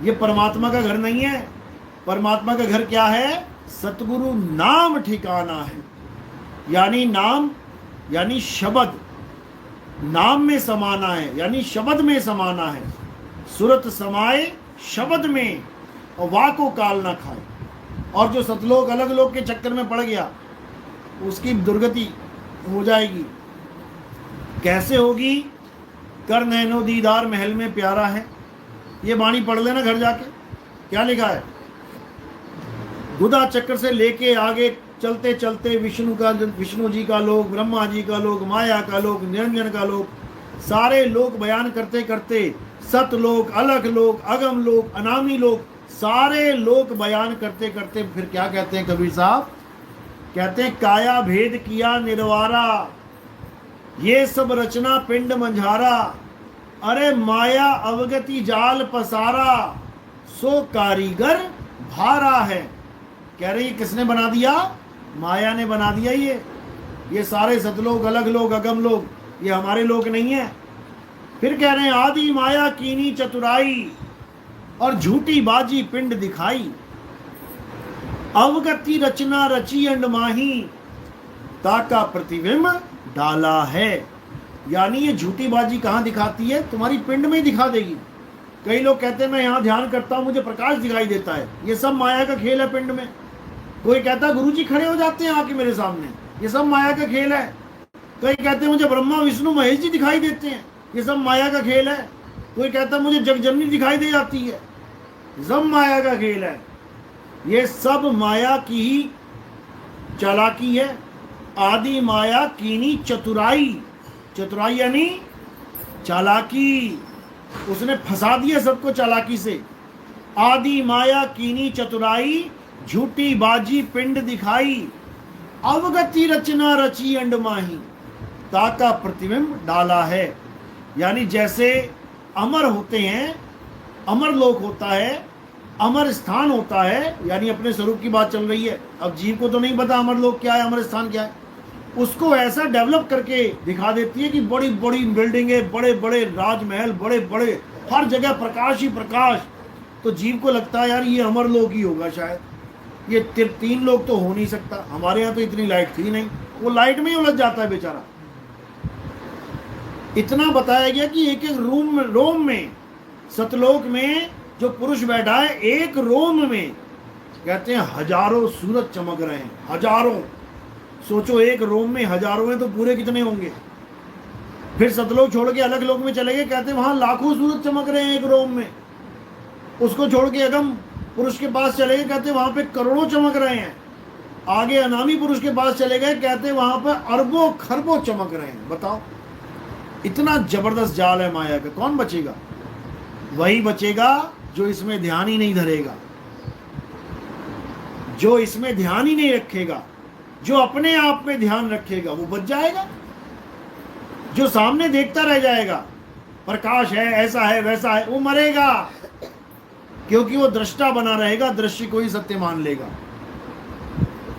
Speaker 1: ये परमात्मा का घर नहीं है। परमात्मा का घर क्या है? सतगुरु नाम ठिकाना है। यानी नाम यानी शब्द, नाम में समाना है, यानी शब्द में समाना है। सुरत समाए शब्द में और वाको काल ना खाए। और जो सतलोक अलग लोक के चक्कर में पड़ गया, उसकी दुर्गति हो जाएगी। कैसे होगी? कर नैनो दीदार महल में प्यारा है। ये वाणी पढ़ लेना घर जाके, क्या लिखा है। गुदा चक्र से लेके आगे चलते चलते विष्णु जी का लोक, ब्रह्मा जी का लोक, माया का लोक, निरंजन का लोक, सारे लोक बयान करते करते सतलोक, अलग लोक, अगम लोक, अनामी लोक, सारे लोक बयान करते करते फिर क्या कहते हैं कबीर साहब? कहते हैं काया भेद किया निर्वारा, ये सब रचना पिंड मंझारा। अरे माया अवगति जाल पसारा, सो कारीगर भारा है। कह रही किसने बना दिया? माया ने बना दिया। ये सारे सतलोक, अलग लोग, अगम लोग, ये हमारे लोग नहीं है। फिर कह रहे हैं आदि माया कीनी चतुराई और झूठी बाजी पिंड दिखाई। अवगति रचना रची अंड माही, ताका प्रतिबिंब डाला है। यानी ये झूठी बाजी कहाँ दिखाती है? तुम्हारी पिंड में ही दिखा देगी। कई लोग कहते हैं मैं यहाँ ध्यान करता हूँ, मुझे प्रकाश दिखाई देता है। ये सब माया का खेल है पिंड में। कोई कहता है गुरुजी खड़े हो जाते हैं आके मेरे सामने, ये सब माया का खेल है। कोई कहते हैं मुझे ब्रह्मा विष्णु महेश जी दिखाई देते हैं, ये सब माया का खेल है। कोई कहता है मुझे जगजननी दिखाई दे जाती है, सब माया का खेल है। ये सब माया की ही चालाकी है। आदि माया कीनी चतुराई, चतुराई यानी चालाकी, उसने फंसा दिया सबको चालाकी से। आदि माया कीनी चतुराई, झूठी बाजी पिंड दिखाई। अवगति रचना रची अंड माही, ताका प्रतिबिंब डाला है। यानी जैसे अमर होते हैं, अमर लोक होता है, अमर स्थान होता है, यानी अपने स्वरूप की बात चल रही है। अब जीव को तो नहीं पता अमर लोक क्या है, अमर स्थान क्या है। उसको ऐसा डेवलप करके दिखा देती है कि बड़ी बड़ी बिल्डिंगें, बड़े बड़े राजमहल, बड़े बड़े हर जगह प्रकाश ही प्रकाश। तो जीव को लगता है यार ये अमर लोक ही होगा शायद, ये तीन लोग तो हो नहीं सकता। हमारे यहाँ तो इतनी लाइट थी नहीं, वो लाइट में ही उलझ जाता है बेचारा। इतना बताया गया कि एक एक रोम में, सतलोक में जो पुरुष बैठा है, एक रोम में कहते हैं हजारों सूरज चमक रहे हैं, हजारों। सोचो एक रोम में हजारों हैं तो पूरे कितने होंगे। फिर सतलोक छोड़ के अलग लोक में चले गए, कहते हैं वहां लाखों सूरज चमक रहे हैं एक रोम में। उसको छोड़ के अगम पुरुष के पास चले गए, कहते वहां पे करोड़ों चमक रहे हैं। आगे अनामी पुरुष के पास चले गए, कहते वहां पर अरबों खरबों चमक रहे हैं। बताओ, इतना जबरदस्त जाल है माया का। कौन बचेगा? वही बचेगा जो इसमें ध्यान ही नहीं धरेगा, जो इसमें ध्यान ही नहीं रखेगा, जो अपने आप में ध्यान रखेगा वो बच जाएगा। जो सामने देखता रह जाएगा, प्रकाश है, ऐसा है, वैसा है, वो मरेगा, क्योंकि वो दृष्टा बना रहेगा, दृश्य को ही सत्य मान लेगा।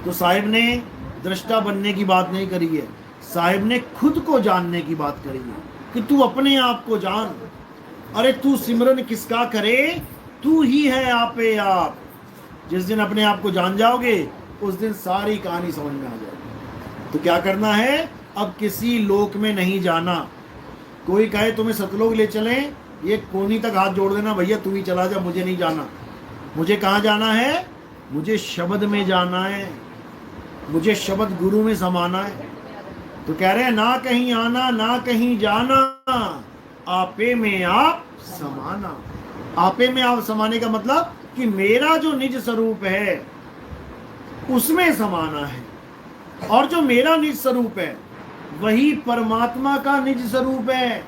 Speaker 1: तो साहिब ने दृष्टा बनने की बात नहीं करी है, साहिब ने खुद को जानने की बात करी है कि तू अपने आप को जान। अरे तू सिमरन किसका करे, तू ही है आपे आप। जिस दिन अपने आप को जान जाओगे उस दिन सारी कहानी समझ में आ जाएगी। तो क्या करना है? अब किसी लोक में नहीं जाना। कोई कहे तुम्हें सतलोक ले चलें, ये कोनी तक हाथ जोड़ देना, भैया तू ही चला जा, मुझे नहीं जाना। मुझे कहाँ जाना है? मुझे शब्द में जाना है, मुझे शब्द गुरु में समाना है। तो कह रहे हैं ना कहीं आना ना कहीं जाना, आपे में आप समाना। आपे में आप समाने का मतलब कि मेरा जो निज स्वरूप है उसमें समाना है। और जो मेरा निज स्वरूप है वही परमात्मा का निज स्वरूप है।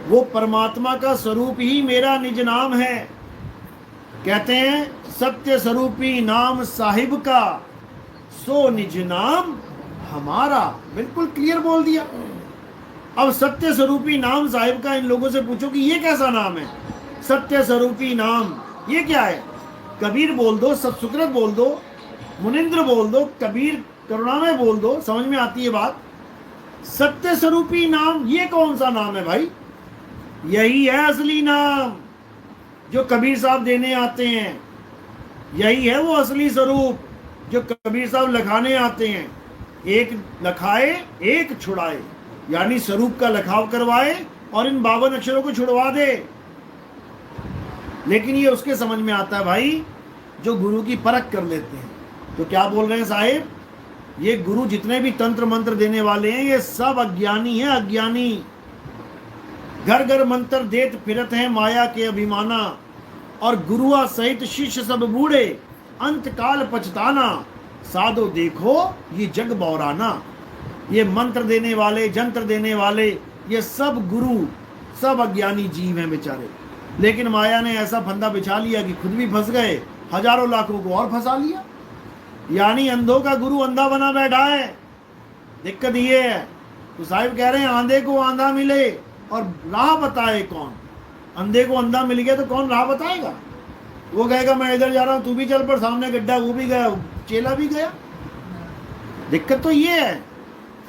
Speaker 1: वो परमात्मा का स्वरूप ही मेरा निज नाम है। कहते हैं सत्य स्वरूपी नाम साहिब का, सो निज नाम हमारा। बिल्कुल क्लियर बोल दिया। अब सत्य स्वरूपी नाम साहिब का इन लोगों से पूछो कि ये कैसा नाम है? सत्य स्वरूपी नाम ये क्या है? कबीर बोल दो, सतसुकृत बोल दो, मुनिंद्र बोल दो, कबीर करुणामय बोल दो, समझ में आती है बात। सत्य स्वरूपी नाम ये कौन सा नाम है भाई? यही है असली नाम जो कबीर साहब देने आते हैं। यही है वो असली स्वरूप जो कबीर साहब लखाने आते हैं। एक लखाए एक छुड़ाए, यानी स्वरूप का लखाव करवाए और इन 52 अक्षरों को छुड़वा दे। लेकिन ये उसके समझ में आता है भाई जो गुरु की परख कर लेते हैं। तो क्या बोल रहे हैं साहिब? ये गुरु जितने भी तंत्र मंत्र देने वाले हैं ये सब अज्ञानी हैं, अज्ञानी। घर घर मंत्र देत फिरत हैं माया के अभिमाना, और गुरुआ सहित शिष्य सब बूढ़े, अंत काल पछताना, साधो देखो ये जग बौराना। ये मंत्र देने वाले, जंत्र देने वाले, ये सब गुरु, सब अज्ञानी जीव हैं बेचारे। लेकिन माया ने ऐसा फंदा बिछा लिया कि खुद भी फंस गए, हजारों लाखों को और फंसा लिया। यानी अंधों का गुरु अंधा बना बैठा है। दिक्कत ये है। तो साहिब कह रहे हैं आंधे को आंधा मिले और राह बताए कौन? अंधे को अंधा मिल गया तो कौन राह बताएगा? वो कहेगा मैं इधर जा रहा हूं, तू भी चल, पर सामने गड्ढा, वो भी गया, चेला भी गया। दिक्कत तो ये है।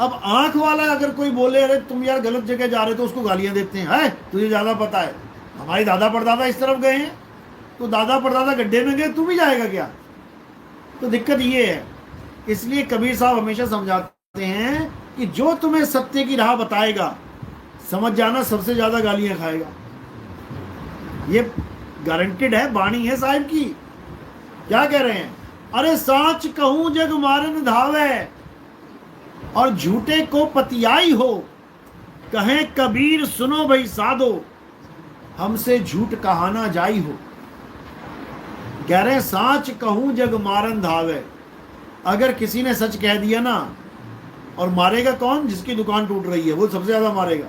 Speaker 1: अब आंख वाला अगर कोई बोले अरे तुम यार गलत जगह जा रहे, तो उसको गालियां देते हैं, है तुझे ज्यादा पता है, हमारे दादा परदादा इस तरफ गए हैं, तो दादा परदादा गड्ढे में गए, तू भी जाएगा क्या? तो दिक्कत ये है। इसलिए कबीर साहब हमेशा समझाते हैं कि जो तुम्हें सत्य की राह बताएगा, समझ जाना सबसे ज्यादा गालियां खाएगा। ये गारंटेड है, बाणी है साहिब की। क्या कह रहे हैं? अरे साच कहूं जग मारन धावे, और झूठे को पतियाई हो, कहें कबीर सुनो भाई साधो, हमसे झूठ कहाना जाई हो। कह रहे हैं साच कहूं जग मारन धावे। अगर किसी ने सच कह दिया ना, और मारेगा कौन? जिसकी दुकान टूट रही है, वो सबसे ज्यादा मारेगा।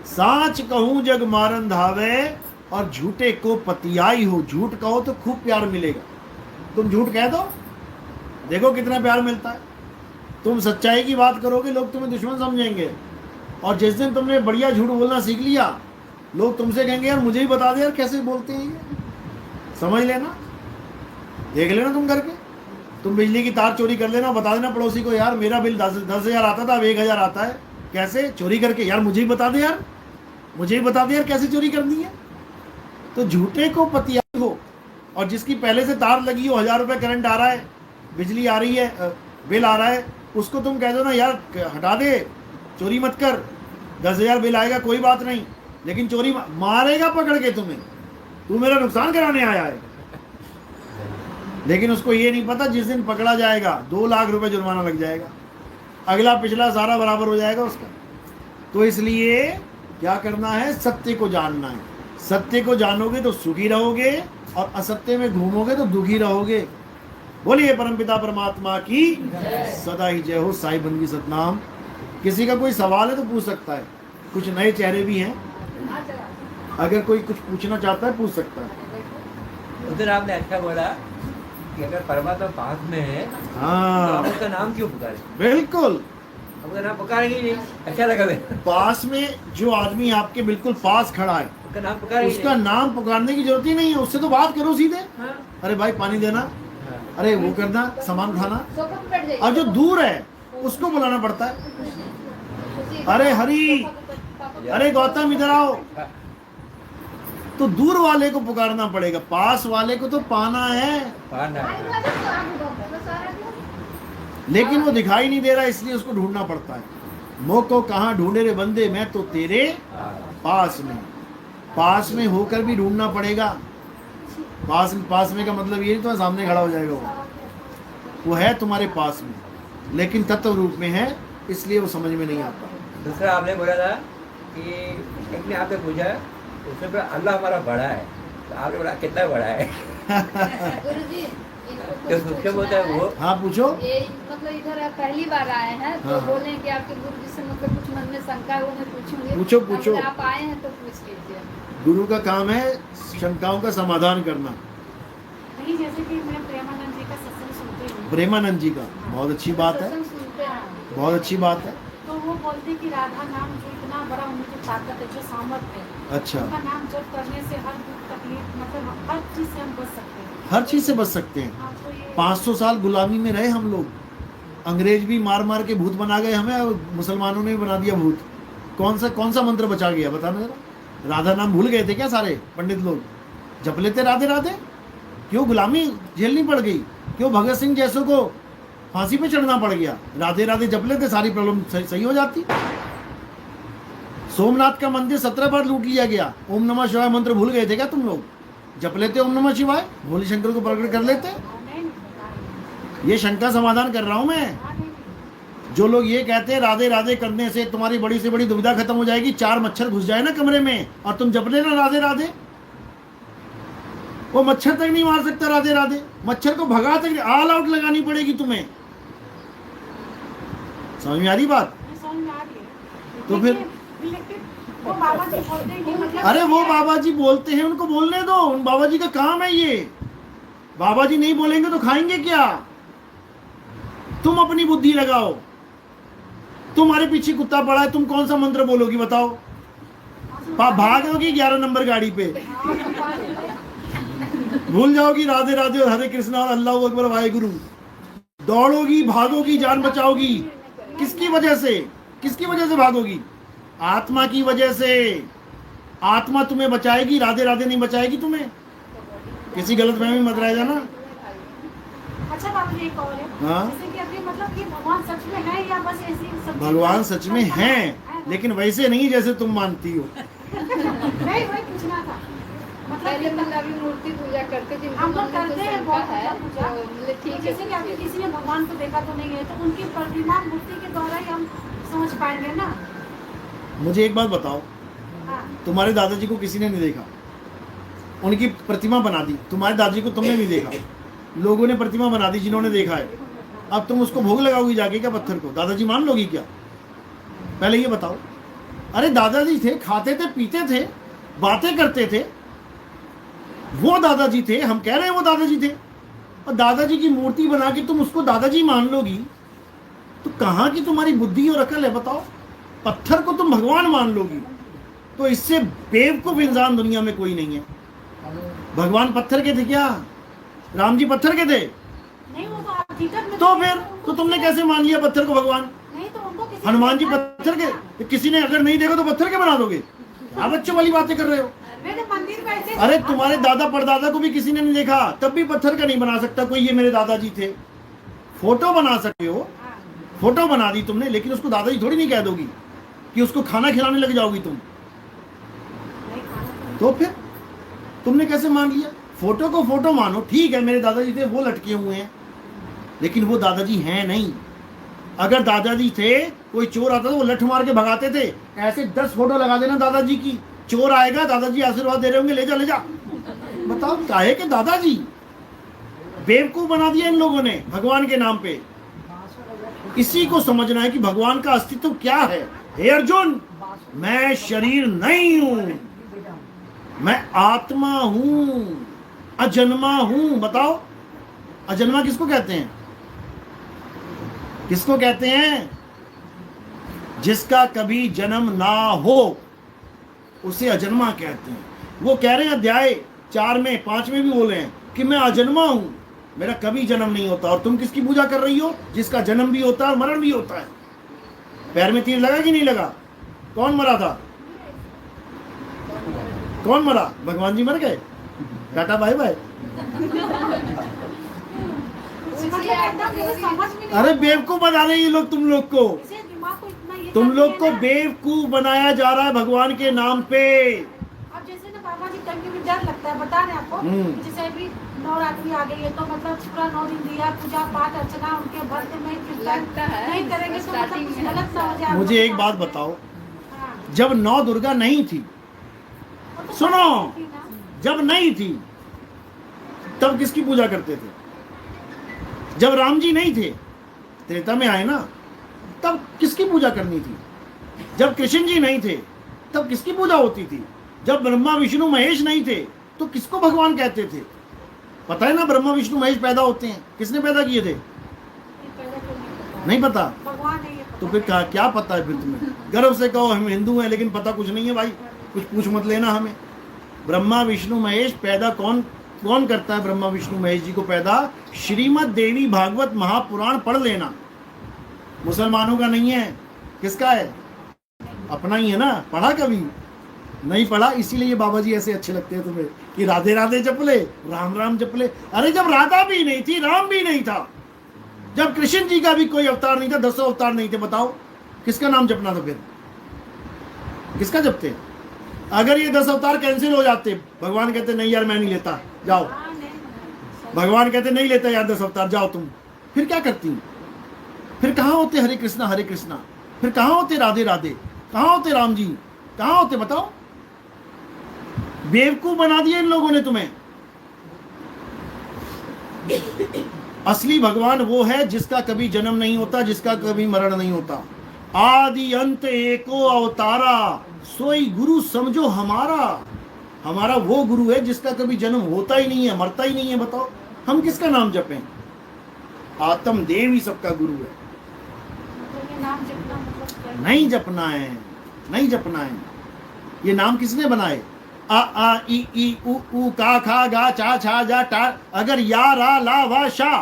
Speaker 1: साच कहूं जग मारन धावे, और झूठे को पतियाई हो। झूठ कहो तो खूब प्यार मिलेगा। तुम झूठ कह दो, देखो कितना प्यार मिलता है। तुम सच्चाई की बात करोगे, लोग तुम्हें दुश्मन समझेंगे। और जिस दिन तुमने बढ़िया झूठ बोलना सीख लिया, लोग तुमसे कहेंगे यार मुझे ही बता दे यार कैसे बोलते हैं ये। समझ लेना, देख लेना तुम करके। तुम बिजली की तार चोरी कर लेना, बता देना पड़ोसी को यार मेरा बिल 10,000 आता था, अब 1,000 आता है। कैसे? चोरी करके। यार मुझे ही बता दे यार, मुझे ही बता दे यार कैसे चोरी करनी है। तो झूठे को पतियाई हो, और जिसकी पहले से तार लगी हो, 1,000 रुपये करंट आ रहा है, बिजली आ रही है, बिल आ रहा है, उसको तुम कह दो ना यार हटा दे, चोरी मत कर, 10,000 बिल आएगा कोई बात नहीं, लेकिन चोरी मारेगा पकड़ के तुम्हें, तू मेरा नुकसान कराने आया है। लेकिन उसको ये नहीं पता जिस दिन पकड़ा जाएगा 2 लाख रुपए जुर्माना लग जाएगा, अगला पिछला सारा बराबर हो जाएगा उसका। तो इसलिए क्या करना है? सत्य को जानना है। सत्य को जानोगे तो सुखी रहोगे, और असत्य में घूमोगे तो दुखी रहोगे। बोलिए परमपिता परमात्मा की सदा ही जय हो। साईं बंदगी सतनाम। किसी का कोई सवाल है तो पूछ सकता है, कुछ नए चेहरे भी हैं, अगर कोई कुछ पूछना चाहता है पूछ सकता है।
Speaker 2: उधर आपने अच्छा बोला कि अगर परमात्मा पास में है,
Speaker 1: हाँ,
Speaker 2: तो उसका नाम क्यों पुकारे?
Speaker 1: बिल्कुल,
Speaker 2: उसका नाम पुकारेंगे नहीं, अच्छा लगा।
Speaker 1: पास में जो आदमी आपके बिल्कुल पास खड़ा है,
Speaker 2: उसका नाम पुकारेंगे,
Speaker 1: उसका नाम पुकारने की जरूरत ही नहीं है। उससे तो बात करो सीधे।
Speaker 2: हाँ।
Speaker 1: अरे भाई पानी देना,
Speaker 2: हाँ।
Speaker 1: अरे वो करना, सामान उठाना। और जो दूर है उसको बुलाना पड़ता है, अरे हरी, अरे गौतम इधर आओ। तो दूर वाले को पुकारना पड़ेगा, पास वाले को तो पाना है,
Speaker 2: पाना है।
Speaker 1: लेकिन वो दिखाई नहीं दे रहा, इसलिए उसको ढूंढना पड़ता है। मोह को कहाँ ढूंढे रे बंदे, मैं तो तेरे पास में। पास में होकर भी ढूंढना पड़ेगा। पास में का मतलब ये नहीं तो सामने खड़ा हो जाएगा, वो है तुम्हारे पास में, लेकिन तत्व रूप में है, इसलिए वो समझ में नहीं आता।
Speaker 2: दूसरा आपने बोला था कि एक ने आपने पूछा, उसमें अल्लाह हमारा बड़ा है, तो आपने बोला कितना बड़ा है?
Speaker 3: गुरुजी
Speaker 2: जो सूक्ष्म होता है वो
Speaker 1: हाँ पूछो।
Speaker 3: ये मतलब इधर आप पहली बार आए हैं तो
Speaker 1: हाँ।
Speaker 3: बोले कि आपके गुरु जी से मतलब कुछ मन में शंका है वो मैं पूछूंगी।
Speaker 1: पूछो, पूछो।
Speaker 3: अगर आप आए हैं तो पूछ लीजिए।
Speaker 1: गुरु का काम है शंकाओं का समाधान करना।
Speaker 4: नहीं, जैसे कि मैं प्रेमानंद जी का सत्संग सुनती हूँ,
Speaker 1: प्रेमानंद जी का बहुत अच्छी बात है,
Speaker 3: सत्संग सुनते हैं।
Speaker 1: बहुत अच्छी बात है।
Speaker 4: तो वो बोलते कि राधा नाम जो इतना बड़ा उनमें जो ताकत है, जो सामर्थ्य है,
Speaker 1: अच्छा,
Speaker 4: उनका नाम जप करने से हर दुख तकलीफ मतलब हर चीज से हम बच सकते हैं।
Speaker 1: हर चीज से बच सकते हैं।
Speaker 4: हाँ, तो ये
Speaker 1: 500 साल गुलामी में रहे हम लोग, अंग्रेज भी मार मार के भूत बना गए हमें, और मुसलमानों ने भी बना दिया भूत। कौन सा मंत्र बचा गया बताना जरा। राधा नाम भूल गए थे क्या सारे पंडित लोग? जप लेते राधे राधे। क्यों गुलामी झेलनी पड़ गई? क्यों भगत सिंह जैसों को फांसी पे चढ़ना पड़ गया? राधे राधे जप लेते, सारी प्रॉब्लम सही हो जाती। सोमनाथ का मंदिर 17 बार लूट लिया गया, ओम नमः शिवाय मंत्र भूल गए थे क्या तुम लोग? जप लेते ओम नमः शिवाय, भोले शंकर को प्रकट कर लेते।
Speaker 4: नहीं बता रही
Speaker 1: ये शंका समाधान कर रहा हूं मैं।
Speaker 4: नहीं।
Speaker 1: जो लोग ये कहते हैं राधे राधे करने से तुम्हारी बड़ी से बड़ी दुविधा खत्म हो जाएगी, 4 मच्छर घुस जाए ना कमरे में और तुम जप लेना राधे राधे, वो मच्छर तक नहीं मार सकता राधे राधे। मच्छर को भगा तक ऑल आउट लगानी पड़ेगी तुम्हें। समझ में आ रही बात?
Speaker 4: समझ में आ रही है।
Speaker 1: तो फिर
Speaker 4: लेकिन वो बाबा जी बोलते हैं कि मतलब
Speaker 1: अरे वो बाबा जी बोलते हैं, उनको बोलने दो, उन बाबा जी का काम है ये। बाबा जी नहीं बोलेंगे तो खाएंगे क्या? तुम अपनी बुद्धि लगाओ। तुम्हारे पीछे कुत्ता पड़ा है, तुम कौन सा मंत्र बोलोगी बताओ? भागोगी 11 नंबर गाड़ी पे, भूल जाओगी राधे राधे और हरे कृष्णा और अल्लाह अकबर वाहेगुरु, दौड़ोगी भागोगी जान बचाओगी। किसकी वजह से? किसकी वजह से भागोगी? आत्मा की वजह से। आत्मा तुम्हें बचाएगी, राधे राधे नहीं बचाएगी तुम्हें। किसी गलत में मत रह जाना।
Speaker 4: अच्छा बाबा जी एक और है,
Speaker 1: हाँ।
Speaker 4: जैसे कि अभी मतलब कि भगवान सच में है या बस ऐसी सब
Speaker 1: भगवान सच में हैं, लेकिन वैसे नहीं जैसे तुम मानती हो।
Speaker 4: नहीं वही पूछना था।
Speaker 3: पहले
Speaker 4: मतलब
Speaker 3: मतलब अभी मूर्ति पूजा करते थे,
Speaker 4: हम लोग करते हैं बहुत
Speaker 3: है
Speaker 4: पूजा,
Speaker 3: तो मतलब ठीक है।
Speaker 4: जैसे कि अभी किसी ने भगवान को देखा तो नहीं है, तो उनकी प्रतिमा मूर्ति के द्वारा ही हम समझ पाएंगे ना।
Speaker 1: मुझे एक बात बताओ,
Speaker 4: हाँ,
Speaker 1: तुम्हारे दादाजी को किसी ने नहीं देखा, उनकी प्रतिमा बना दी। तुम्हारे दादाजी को तुमने नहीं देखा, लोगों ने प्रतिमा बना दी जिन्होंने देखा है। अब तुम उसको भोग लगाओगी जाके क्या पत्थर को? दादाजी मान लोगी क्या? पहले ये बताओ। अरे दादाजी थे, खाते थे पीते थे बातें करते थे, वो दादाजी थे। हम कह रहे हैं वो दादाजी थे, और दादाजी की मूर्ति बना के तुम उसको दादाजी मान लोगी तो कहाँ की तुम्हारी बुद्धि और अकल है बताओ? पत्थर को तुम भगवान मान लोगी तो इससे बेवकूफ इंसान दुनिया में कोई नहीं है। भगवान पत्थर के थे क्या? राम जी पत्थर के थे?
Speaker 4: नहीं वो तो हकीकत में
Speaker 1: तो फिर तो तुमने कैसे मान लिया पत्थर को भगवान?
Speaker 4: नहीं तो उनको किसी
Speaker 1: हनुमान जी पत्थर के? तो किसी ने अगर नहीं देखा तो पत्थर के बना दोगे? क्या बच्चों वाली बातें कर रहे हो?
Speaker 4: मेरे मंदिर में ऐसे
Speaker 1: अरे तुम्हारे दादा परदादा को भी किसी ने नहीं देखा, तब भी पत्थर का नहीं बना सकता कोई ये मेरे दादाजी थे। फोटो बना सकते हो,
Speaker 4: हाँ,
Speaker 1: फोटो बना दी तुमने, लेकिन उसको दादाजी थोड़ी नहीं कह दोगी कि उसको खाना खिलाने लग जाओगी तुम।
Speaker 4: नहीं खाना
Speaker 1: तो फिर तुमने कैसे मान लिया? फोटो को फोटो मानो, ठीक है मेरे दादाजी थे वो लटके हुए हैं, लेकिन वो दादाजी हैं नहीं। अगर दादाजी थे, कोई चोर आता था वो लठ मार के भगाते थे, ऐसे 10 फोटो लगा देना दादाजी की, चोर आएगा दादाजी आशीर्वाद दे रहे होंगे, ले जा ले जा। बताओ काहे के दादाजी? बेवकूफ बना दिया इन लोगों ने भगवान के नाम पे। इसी को समझना है कि भगवान का अस्तित्व क्या है। हे अर्जुन, मैं शरीर नहीं हूं, मैं आत्मा हूं, अजन्मा हूं। बताओ अजन्मा किसको कहते हैं? किसको कहते हैं? जिसका कभी जन्म ना हो उसे अजन्मा कहते हैं। वो कह रहे हैं अध्याय 4 में 5 में भी बोले हैं कि मैं अजन्मा हूं, मेरा कभी जन्म नहीं होता। और तुम किसकी पूजा कर रही हो? जिसका जन्म भी होता है और मरण भी होता है। पैर में तीर लगा कि नहीं लगा? कौन मरा था? कौन मरा? भगवान जी मर गए, टाटा बाय बाय।
Speaker 3: पूछिए आप
Speaker 4: समझ में नहीं
Speaker 1: अरे बेवकूफ बना रहे ये लोग तुम लोग को।
Speaker 4: इसे दिमाग को इतना ये
Speaker 1: तुम
Speaker 4: कर
Speaker 1: लोग
Speaker 4: दिया
Speaker 1: को
Speaker 4: ना।
Speaker 1: बेवकूफ बनाया जा रहा है भगवान के नाम पे।
Speaker 4: अब जैसे ना बाबा जी करके भी डर लगता है, बता रहे हैं आपको कि जैसे अभी नवरात्रि आ गई है तो मतलब पूरा 9 दिन दिया पूजा पाठ अर्चना उनके भक्त में
Speaker 3: लगता है
Speaker 4: नहीं करेंगे तो मतलब
Speaker 3: स्टार्टिंग
Speaker 4: कुछ
Speaker 3: में
Speaker 4: गलत ना हो जाए।
Speaker 1: मुझे एक बात बताओ,
Speaker 4: हाँ,
Speaker 1: जब 9 दुर्गा नहीं थी,
Speaker 4: वो तो
Speaker 1: सुनो,
Speaker 4: थी ना।
Speaker 1: जब नहीं थी तब किसकी पूजा करते थे? जब राम जी नहीं थे, त्रेता में आए ना, तब किसकी पूजा करनी थी? जब कृष्ण जी नहीं थे तब किसकी पूजा होती थी? जब ब्रह्मा विष्णु महेश नहीं थे तो किसको भगवान कहते थे? पता है ना ब्रह्मा विष्णु महेश पैदा होते हैं, किसने पैदा किए थे? नहीं पता?
Speaker 4: भगवान है ये
Speaker 1: तो फिर क्या पता है फिर तुम्हें? गर्व से कहो हम हिंदू हैं लेकिन पता कुछ नहीं है भाई, कुछ पूछ मत लेना हमें। ब्रह्मा विष्णु महेश पैदा कौन करता है? ब्रह्मा विष्णु महेश जी को पैदा श्रीमद् देवी भागवत महापुराण पढ़ लेना। मुसलमानों का नहीं है, किसका है? अपना ही है ना। पढ़ा कभी? नहीं पढ़ा, इसीलिए बाबा जी ऐसे अच्छे लगते हैं तुम्हें कि राधे राधे जप ले, राम राम जप ले। अरे जब राधा भी नहीं थी, राम भी नहीं था, जब कृष्ण जी का भी कोई अवतार नहीं था, 10 अवतार नहीं थे, बताओ किसका नाम जपना था? फिर किसका जपते? अगर ये 10 अवतार कैंसिल हो जाते, भगवान कहते नहीं यार मैं नहीं लेता, जाओ। भगवान कहते नहीं लेता यार 10 अवतार, जाओ तुम, फिर क्या करती? फिर कहाँ होते हरे कृष्णा हरे कृष्णा? फिर कहाँ होते राधे राधे? कहाँ होते राम जी? कहाँ होते? बताओ। बेवकूफ बना दिया इन लोगों ने तुम्हें। असली भगवान वो है जिसका कभी जन्म नहीं होता, जिसका कभी मरण नहीं होता। आदि अंत एको अवतारा, सोई गुरु समझो हमारा। हमारा वो गुरु है जिसका कभी जन्म होता ही नहीं है, मरता ही नहीं है। बताओ हम किसका नाम जपें? आत्म देव ही सबका गुरु है।
Speaker 4: नाम जपना मतलब
Speaker 1: नहीं जपना है, नहीं जपना है। ये नाम किसने बनाए? आ ई उ का खा गा चा छा जा टा। अगर या रा ला वा शा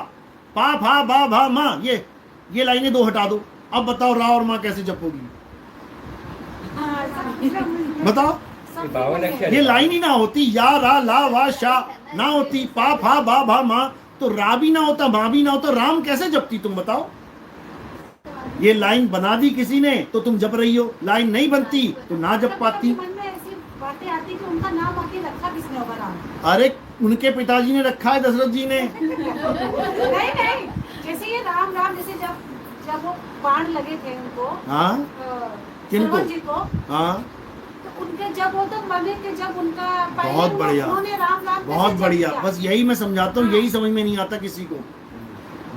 Speaker 1: पा फा बा भा मा, ये लाइनें 2 हटा दो। अब बताओ रा और माँ कैसे जपोगी? बताओ।
Speaker 2: ये 52 अक्षर
Speaker 1: ये लाइन ही ना होती, या रा ला वा शा ना होती, पा फा बा भा मा, तो रा भी ना होता, माँ भी ना होता, राम कैसे जपती तुम? बताओ। ये लाइन बना दी किसी ने तो तुम जप रही हो, लाइन नहीं बनती तो ना जप पाती।
Speaker 4: मन में ऐसी बातें आती कि उनका नाम आके रखा किसने होगा राम?
Speaker 1: अरे उनके पिताजी ने रखा है, दशरथ जी ने।
Speaker 4: नहीं, जैसे ये राम राम, जैसे जब वो बाण लगे थे उनको,
Speaker 1: हाँ किनको?
Speaker 4: श्रवण जी को,
Speaker 1: हाँ
Speaker 4: तो उनके जब वो तो मरे थे, जब उनका पहले
Speaker 1: बहुत बढ़िया,
Speaker 4: उन्होंने राम राम
Speaker 1: बहुत
Speaker 4: कैसे
Speaker 1: बढ़िया।
Speaker 4: जप
Speaker 1: बस यही मैं समझाता हूँ, यही समझ में नहीं आता किसी को।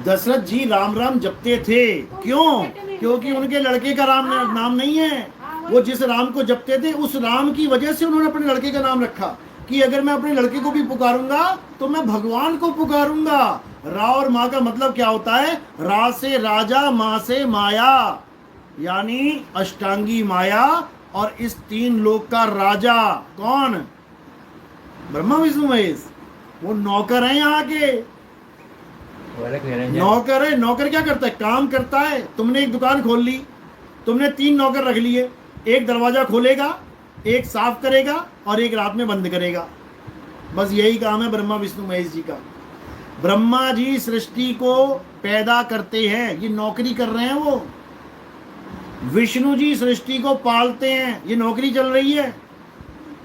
Speaker 1: दशरथ जी राम राम जपते थे, क्यों? क्योंकि उनके लड़के का नाम नहीं है। वो जिस राम को जपते थे उस राम की वजह से उन्होंने अपने लड़के का नाम रखा कि अगर मैं अपने लड़के को भी पुकारूंगा तो मैं भगवान को पुकारूंगा। रा और माँ का मतलब क्या होता है? रा से राजा, माँ से माया, यानी अष्टांगी माया, और इस 3 लोक का राजा कौन? ब्रह्मा विष्णु महेश। वो नौकर है यहाँ के, नौकर है। नौकर क्या करता है? काम करता है। तुमने एक दुकान खोल ली, तुमने 3 नौकर रख लिए, एक दरवाजा खोलेगा, एक साफ करेगा और एक रात में बंद करेगा। बस यही काम है ब्रह्मा विष्णु महेश जी का। ब्रह्मा जी सृष्टि को पैदा करते हैं, ये नौकरी कर रहे हैं वो। विष्णु जी सृष्टि को पालते हैं, ये नौकरी चल रही है।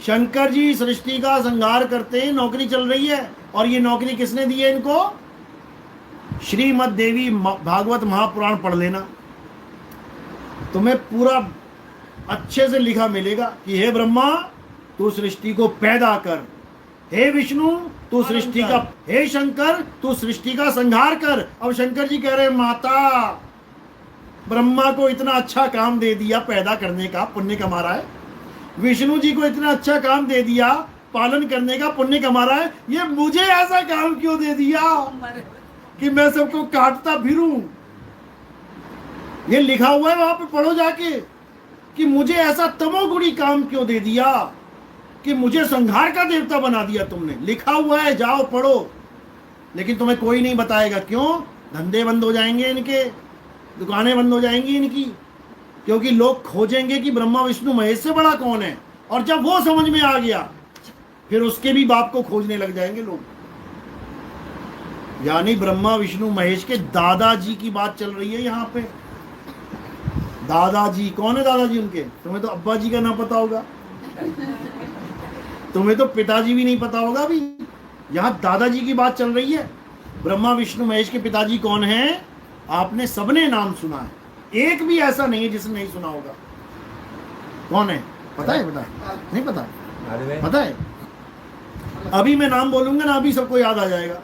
Speaker 1: शंकर जी सृष्टि का संहार करते हैं, नौकरी चल रही है। और ये नौकरी किसने दी है इनको? श्रीमद् देवी भागवत महापुराण पढ़ लेना, तुम्हें पूरा अच्छे से लिखा मिलेगा कि हे ब्रह्मा तू सृष्टि को पैदा कर, हे विष्णु तू सृष्टि का, हे शंकर तू सृष्टि का संहार कर। अब शंकर जी कह रहे माता ब्रह्मा को इतना अच्छा काम दे दिया पैदा करने का, पुण्य कमा रहा है। विष्णु जी को इतना अच्छा काम दे दिया पालन करने का, पुण्य कमा रहा है। ये मुझे ऐसा काम क्यों दे दिया कि मैं सबको काटता फिरूं? ये लिखा हुआ है, वहां पे पढ़ो जाके कि मुझे ऐसा तमोगुणी काम क्यों दे दिया कि मुझे संहार का देवता बना दिया तुमने। लिखा हुआ है, जाओ पढ़ो। लेकिन तुम्हें कोई नहीं बताएगा। क्यों? धंधे बंद हो जाएंगे इनके, दुकानें बंद हो जाएंगी इनकी, क्योंकि लोग खोजेंगे कि ब्रह्मा विष्णु महेश से बड़ा कौन है। और जब वो समझ में आ गया फिर उसके भी बाप को खोजने लग जाएंगे लोग। यानी ब्रह्मा विष्णु महेश के दादाजी की बात चल रही है यहाँ पे। दादाजी कौन है? दादाजी उनके, तुम्हें तो अब्बा जी का नाम पता होगा, तुम्हें तो पिताजी भी नहीं पता होगा। अभी यहाँ दादाजी की बात चल रही है। ब्रह्मा विष्णु महेश के पिताजी कौन हैं? आपने सबने नाम सुना है, एक भी ऐसा नहीं है जिसने नहीं सुना होगा। कौन है? पता है? पता है? नहीं पता? पता है? अभी मैं नाम बोलूंगा ना, अभी सबको याद आ जाएगा।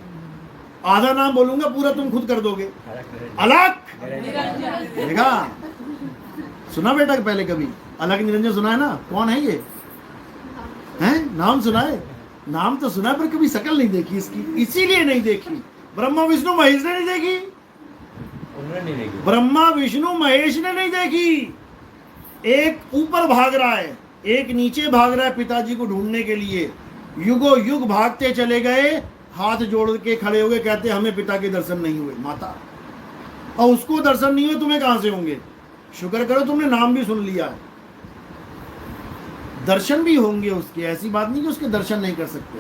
Speaker 1: आधा नाम बोलूंगा, पूरा तुम खुद कर दोगे। अलख
Speaker 2: निरंजन।
Speaker 1: देखा, सुना बेटा पहले कभी अलख निरंजन सुना है ना? कौन है ये? हैं? नाम सुना है? नाम तो सुना है पर कभी शक्ल नहीं देखी इसकी, इसीलिए नहीं देखी। ब्रह्मा विष्णु महेश ने नहीं देखी,
Speaker 2: उन्होंने नहीं देखी।
Speaker 1: ब्रह्मा विष्णु महेश ने नहीं देखी। एक ऊपर भाग रहा है, एक नीचे भाग रहा है पिताजी को ढूंढने के लिए। युगो युग भागते चले गए, हाथ जोड़ के खड़े हो गए, कहते हमें पिता के दर्शन नहीं हुए माता, और उसको दर्शन नहीं हुए, तुम्हें कहां से होंगे? शुक्र करो तुमने नाम भी सुन लिया है, दर्शन भी होंगे उसके। ऐसी बात नहीं कि उसके दर्शन नहीं कर सकते।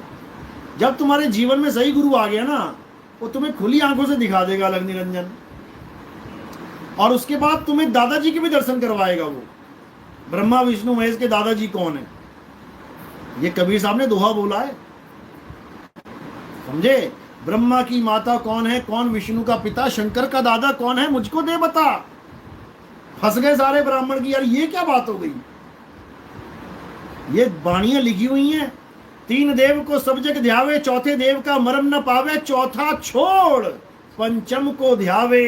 Speaker 1: जब तुम्हारे जीवन में सही गुरु आ गया ना, वो तुम्हें खुली आंखों से दिखा देगा अलग निरंजन, और उसके बाद तुम्हें दादाजी के भी दर्शन करवाएगा। वो ब्रह्मा विष्णु महेश के दादाजी कौन है? ये कबीर साहब ने दोहा बोला है, समझे? ब्रह्मा की माता कौन है, कौन विष्णु का पिता, शंकर का दादा कौन है, मुझको दे बता। फंस गए सारे ब्राह्मण की, यार ये क्या बात हो गई? ये बाणियां लिखी हुई हैं, तीन देव को सब जग ध्यावे, चौथे देव का मरम न पावे, चौथा छोड़ पंचम को ध्यावे,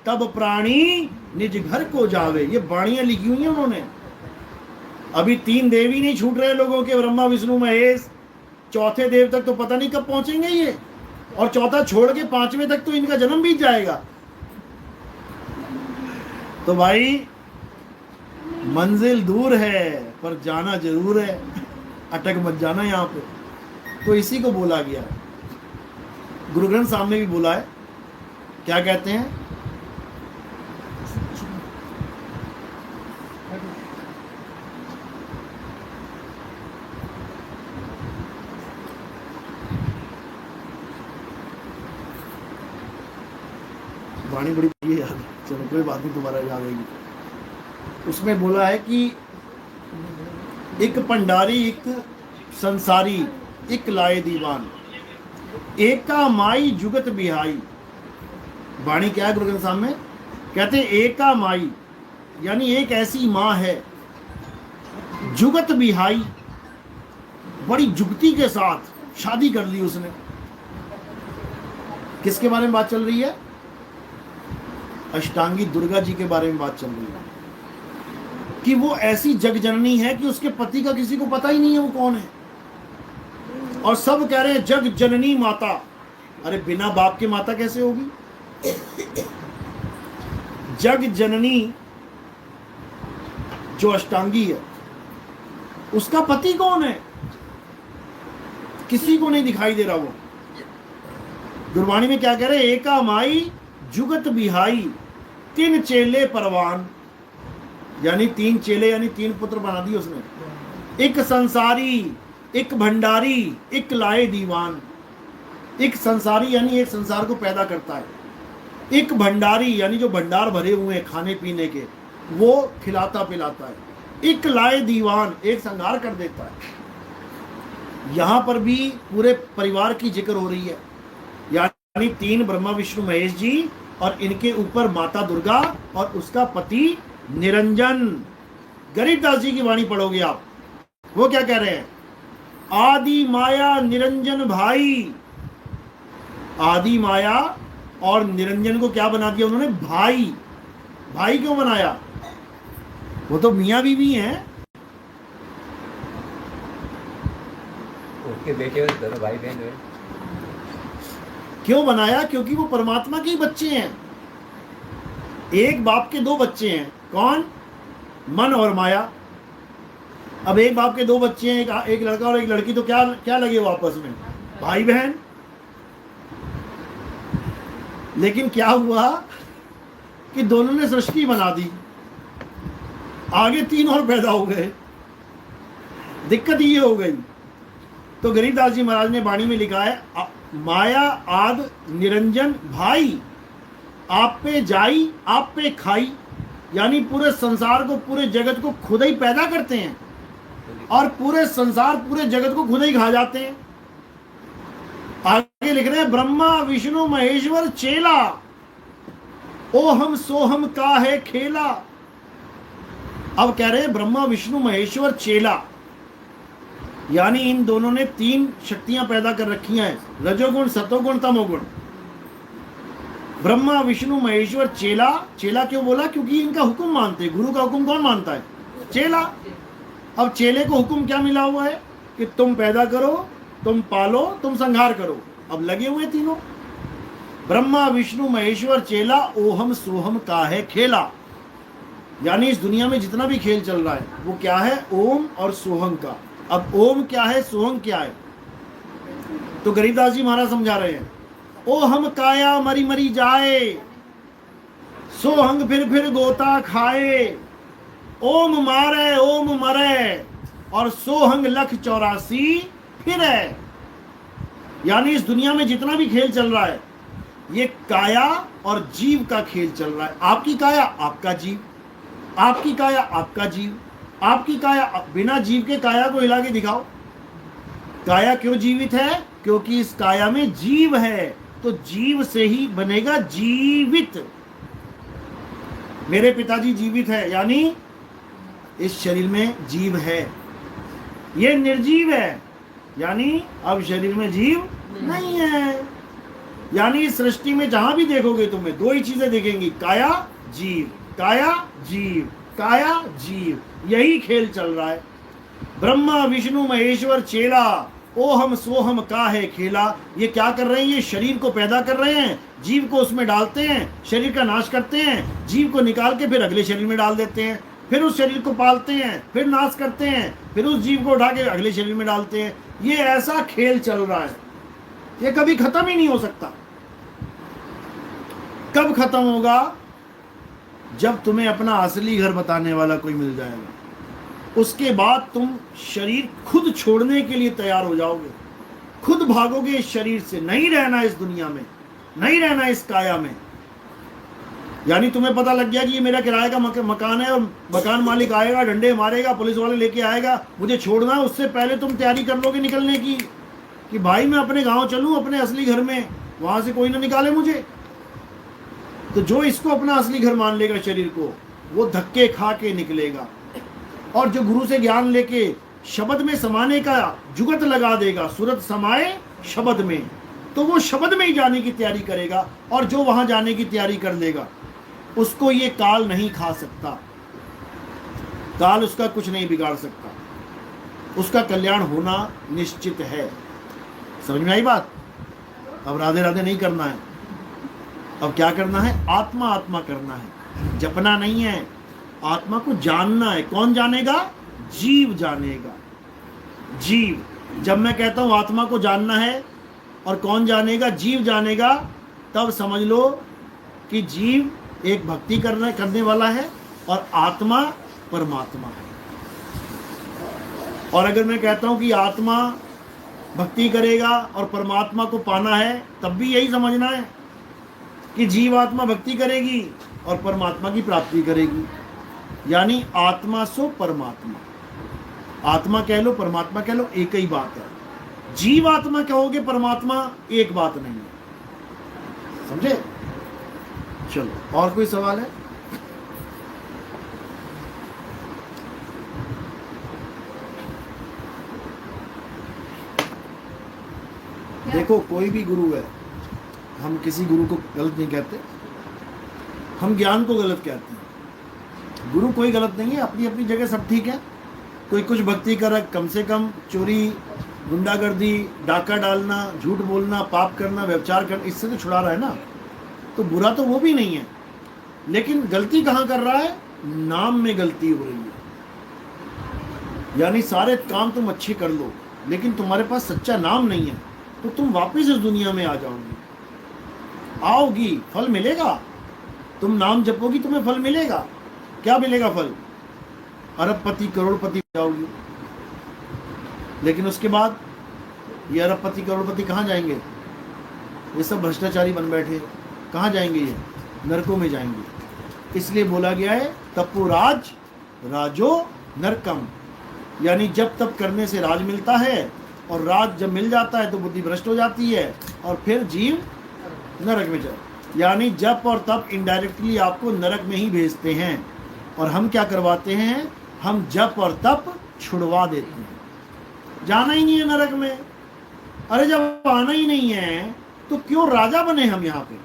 Speaker 1: तब प्राणी निज घर को जावे। ये बाणियां लिखी हुई हैं उन्होंने। अभी तीन देव ही नहीं छूट रहे लोगों के, ब्रह्मा विष्णु महेश। चौथे देव तक तो पता नहीं कब पहुंचेंगे ये, और चौथा छोड़ के पांचवें तक तो इनका जन्म बीत जाएगा। तो भाई मंजिल दूर है पर जाना जरूर है, अटक मत जाना यहाँ पे। तो इसी को बोला गया है, गुरु ग्रंथ साहब ने भी बोला है। क्या कहते हैं? वाणी बड़ी ये याद, चलो कोई बात नहीं, तुम्हारा याद आएगी। उसमें बोला है कि एक भंडारी, एक संसारी, एक लाए दीवान, एका माई जुगत बिहाई। वाणी क्या है गुरु ग्रंथ साहब में? कहते एका माई यानी एक ऐसी माँ है, जुगत बिहाई, बड़ी जुगती के साथ शादी कर ली उसने। किसके बारे में बात चल रही है? अष्टांगी दुर्गा जी के बारे में बात चल रही है कि वो ऐसी जग जननी है कि उसके पति का किसी को पता ही नहीं है वो कौन है, और सब कह रहे हैं जग जननी माता। अरे बिना बाप के माता कैसे होगी? जग जननी जो अष्टांगी है, उसका पति कौन है? किसी को नहीं दिखाई दे रहा वो। गुरबाणी में क्या कह रहे? एका माई जुगत बिहाई, तीन चेले परवान, यानी तीन चेले यानी तीन पुत्र बना दिए उसने। एक संसारी, एक भंडारी, एक लाए दीवान। एक संसारी यानी एक संसार को पैदा करता है, एक भंडारी यानी जो भंडार भरे हुए हैं खाने पीने के, वो खिलाता पिलाता है। एक लाए दीवान, एक संहार कर देता है। यहां पर भी पूरे परिवार की जिक्र हो रही है, यानी तीन ब्रह्मा विष्णु महेश जी, और इनके ऊपर माता दुर्गा और उसका पति निरंजन। गरीबदास जी की वाणी पढ़ोगे आप, वो क्या कह रहे हैं? आदि माया निरंजन भाई। आदि माया और निरंजन को क्या बना दिया उन्होंने? भाई। भाई क्यों बनाया? वो तो मियां बीवी हैं।
Speaker 2: उसके बेटे और दोनों भाई बहन हुए।
Speaker 1: क्यों बनाया? क्योंकि वो परमात्मा के ही बच्चे हैं। एक बाप के दो बच्चे हैं, कौन? मन और माया। अब एक बाप के दो बच्चे हैं, एक लड़का और एक लड़की, तो क्या क्या लगे वो आपस में? भाई बहन। लेकिन क्या हुआ कि दोनों ने सृष्टि बना दी, आगे तीन और पैदा हो गए। दिक्कत ये हो गई। तो गरीबदास जी महाराज ने वाणी में लिखा है, माया आद निरंजन भाई, आप पे जाई आप पे खाई। यानी पूरे संसार को, पूरे जगत को खुद ही पैदा करते हैं, और पूरे संसार पूरे जगत को खुद ही खा जाते हैं। आगे लिख रहे हैं, ब्रह्मा विष्णु महेश्वर चेला, ओ हम सो हम का है खेला। अब कह रहे हैं ब्रह्मा विष्णु महेश्वर चेला, यानी इन दोनों ने तीन शक्तियां पैदा कर रखी हैं, रजोगुण सतोगुण तमोगुण। ब्रह्मा विष्णु महेश्वर चेला। चेला क्यों बोला? क्योंकि इनका हुक्म मानते हैं। गुरु का हुक्म कौन मानता है? चेला। अब चेले को हुक्म क्या मिला हुआ है कि तुम पैदा करो, तुम पालो, तुम संहार करो। अब लगे हुए तीनों, ब्रह्मा विष्णु महेश्वर चेला, ओहम सोहम का है खेला। यानी इस दुनिया में जितना भी खेल चल रहा है वो क्या है? ओम और सोहम का। अब ओम क्या है, सोहम क्या है? तो गरीबदास जी महाराज समझा रहे हैं, ओ हम काया मरी मरी जाए, सोहंग फिर गोता खाए, ओम मारे ओम मरे, और सोहंग लख 84 फिर है। यानी इस दुनिया में जितना भी खेल चल रहा है ये काया और जीव का खेल चल रहा है। आपकी काया आपका जीव, आपकी काया आपका जीव, आपकी काया। बिना जीव के काया को हिला के दिखाओ। काया क्यों जीवित है? क्योंकि इस काया में जीव है, तो जीव से ही बनेगा जीवित। मेरे पिताजी जीवित है, यानी इस शरीर में जीव है। ये निर्जीव है, यानी अब शरीर में जीव नहीं है। यानी इस सृष्टि में जहां भी देखोगे तुम्हें दो ही चीजें दिखेंगी, काया जीव, काया जीव, काया जीव। यही खेल चल रहा है। ब्रह्मा विष्णु महेश्वर चेला, ओहम सोहम का है खेला। ये क्या कर रहे हैं? ये शरीर को पैदा कर रहे हैं, जीव को उसमें डालते हैं, शरीर का नाश करते हैं, जीव को निकाल के फिर अगले शरीर में डाल देते हैं, फिर उस शरीर को पालते हैं, फिर नाश करते हैं, फिर उस जीव को उठा के अगले शरीर में डालते हैं। ये ऐसा खेल चल रहा है, ये कभी खत्म ही नहीं हो सकता। कब खत्म होगा? जब तुम्हें अपना असली घर बताने वाला कोई मिल जाएगा। उसके बाद तुम शरीर खुद छोड़ने के लिए तैयार हो जाओगे, खुद भागोगे इस शरीर से। नहीं रहना इस दुनिया में, नहीं रहना इस काया में। यानी तुम्हें पता लग गया कि ये मेरा किराए का मकान है और मकान मालिक आएगा, डंडे मारेगा, पुलिस वाले लेके आएगा, मुझे छोड़ना है। उससे पहले तुम तैयारी कर लोगे निकलने की कि भाई मैं अपने गांव चलूं, अपने असली घर में, वहां से कोई ना निकाले मुझे। तो जो इसको अपना असली घर मान लेगा शरीर को, वो धक्के खा के निकलेगा। और जो गुरु से ज्ञान लेके शब्द में समाने का जुगत लगा देगा, सूरत समाए शब्द में, तो वो शब्द में ही जाने की तैयारी करेगा। और जो वहां जाने की तैयारी कर लेगा उसको ये काल नहीं खा सकता, काल उसका कुछ नहीं बिगाड़ सकता, उसका कल्याण होना निश्चित है। समझ में आई बात? अब राधे राधे नहीं करना है, अब क्या करना है? आत्मा आत्मा करना है, जपना नहीं है, आत्मा को जानना है। कौन जानेगा? जीव जानेगा। जीव। जब मैं कहता हूं आत्मा को जानना है और कौन जानेगा? जीव जानेगा। तब समझ लो कि जीव एक भक्ति करने वाला है और आत्मा परमात्मा है। और अगर मैं कहता हूं कि आत्मा भक्ति करेगा और परमात्मा को पाना है, तब भी यही समझना है कि जीव आत्मा भक्ति करेगी और परमात्मा की प्राप्ति करेगी। यानी आत्मा सो परमात्मा, आत्मा कह लो परमात्मा कह लो, एक ही बात है। जीव आत्मा कहोगे परमात्मा, एक बात नहीं है। समझे? चलो, और कोई सवाल है? देखो, कोई भी गुरु है, हम किसी गुरु को गलत नहीं कहते, हम ज्ञान को गलत कहते हैं। गुरु कोई गलत नहीं है, अपनी अपनी जगह सब ठीक है। कोई कुछ भक्ति कर, कम से कम चोरी, गुंडागर्दी, डाका डालना, झूठ बोलना, पाप करना, व्यभिचार करना, इससे तो छुड़ा रहा है ना, तो बुरा तो वो भी नहीं है। लेकिन गलती कहाँ कर रहा है? नाम में गलती हो रही है। यानी सारे काम तुम अच्छे कर लो, लेकिन तुम्हारे पास सच्चा नाम नहीं है, तो तुम वापस इस दुनिया में आ जाओगी, आओगी, फल मिलेगा। तुम नाम जपोगी, तुम्हें फल मिलेगा। क्या मिलेगा फल? अरबपति करोड़पति जाओगी। लेकिन उसके बाद ये अरबपति करोड़पति कहाँ जाएंगे? ये सब भ्रष्टाचारी बन बैठे, कहाँ जाएंगे? ये नरकों में जाएंगे। इसलिए बोला गया है तपो राज राजो नरकम। यानी जब तप करने से राज मिलता है, और राज जब मिल जाता है तो बुद्धि भ्रष्ट हो जाती है और फिर जीव नरक में जाए। यानी जप और तप इनडायरेक्टली आपको नरक में ही भेजते हैं। और हम क्या करवाते हैं? हम जप और तप छुड़वा देते हैं। जाना ही नहीं है नरक में। अरे जब आना ही नहीं है तो क्यों राजा बने हम यहाँ पे?